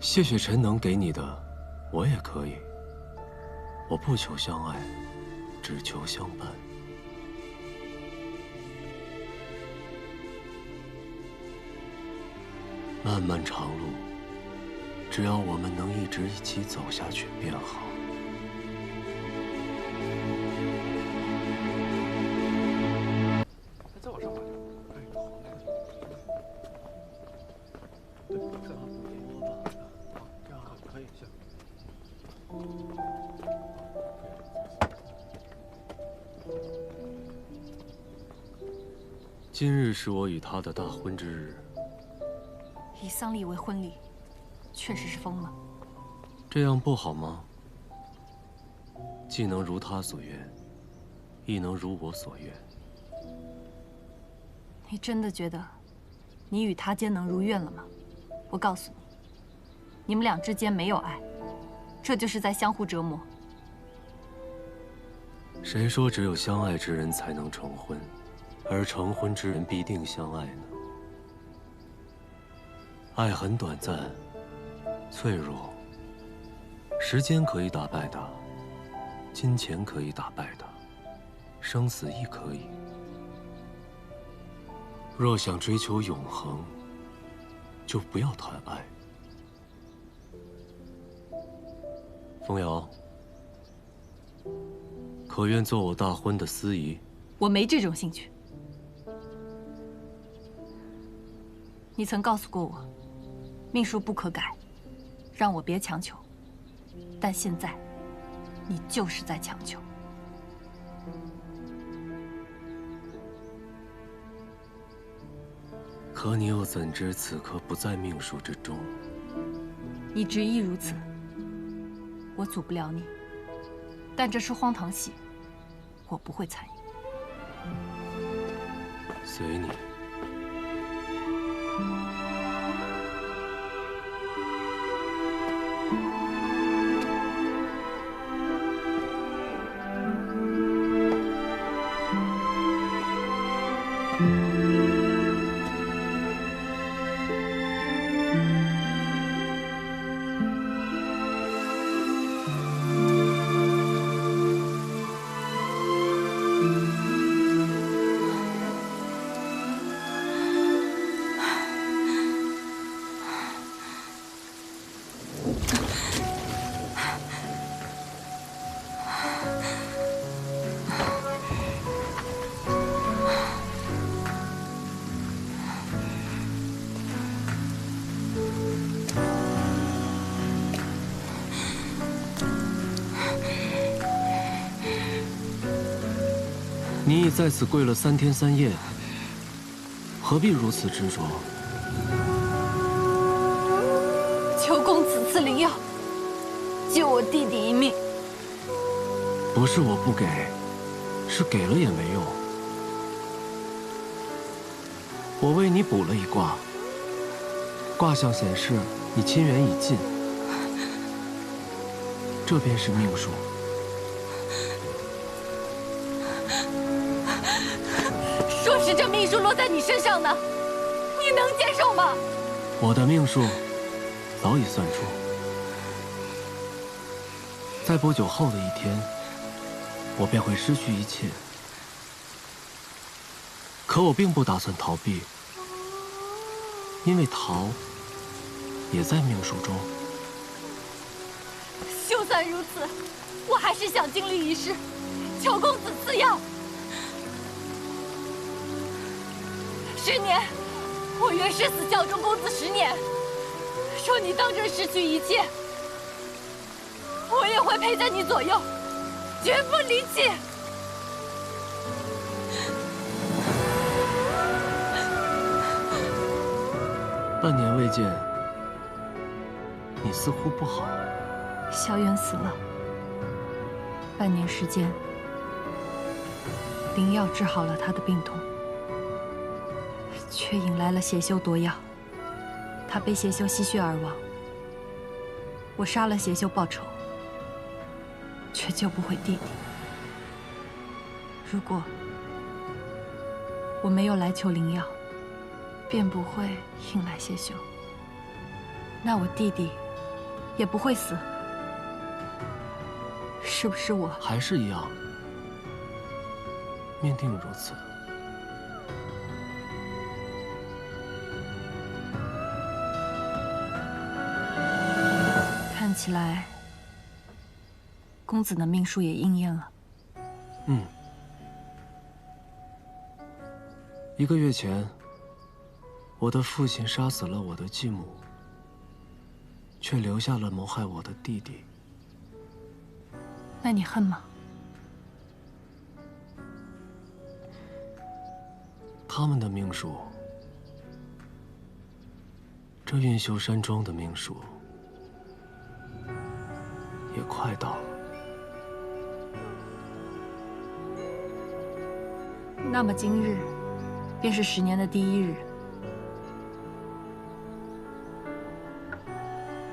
谢雪晨能给你的，我也可以。我不求相爱，只求相伴。漫漫长路，只要我们能一直一起走下去便好。再往上爬点。哎，好嘞。对，再往好，这样好，可以，行。今日是我与他的大婚之日。以丧礼为婚礼，确实是疯了。这样不好吗？既能如他所愿，亦能如我所愿。你真的觉得你与他间能如愿了吗？我告诉你，你们俩之间没有爱，这就是在相互折磨。谁说只有相爱之人才能成婚，而成婚之人必定相爱呢？爱很短暂，脆弱。时间可以打败它，金钱可以打败它，生死亦可以。若想追求永恒，就不要谈爱。风瑶，可愿做我大婚的司仪？我没这种兴趣。你曾告诉过我，命数不可改，让我别强求。但现在，你就是在强求。可你又怎知此刻不在命数之中？你执意如此，我阻不了你。但这出荒唐戏，我不会参与。随你。你已在此跪了3天3夜，何必如此执着？求公子赐灵药，救我弟弟一命。不是我不给，是给了也没用。我为你卜了一卦，卦象显示你亲缘已尽，这便是命数。若是这命数落在你身上呢，你能接受吗？我的命数早已算出，在不久后的一天，我便会失去一切。可我并不打算逃避，因为逃也在命数中。就算如此，我还是想经历一试，求公子赐药。10年，我愿誓死效忠公子10年，若你当真失去一切，我也会陪在你左右，绝不离弃。半年未见，你似乎不好。萧远死了，半年时间，灵药治好了他的病痛，却引来了邪修夺药，他被邪修吸血而亡。我杀了邪修报仇，却救不回弟弟。如果我没有来求灵药，便不会引来邪修，那我弟弟也不会死。是不是我还是一样，命定如此。看起来，公子的命数也应验了。1个月前，我的父亲杀死了我的继母，却留下了谋害我的弟弟。那你恨吗？他们的命数，这运秀山庄的命数，也快到了。那么今日，便是10年的第1日。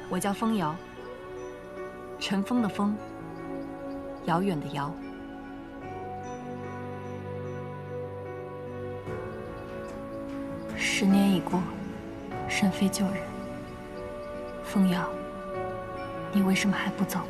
我叫风瑶，尘封的风，遥远的遥。10年已过，甚非旧人。风瑶，你为什么还不走？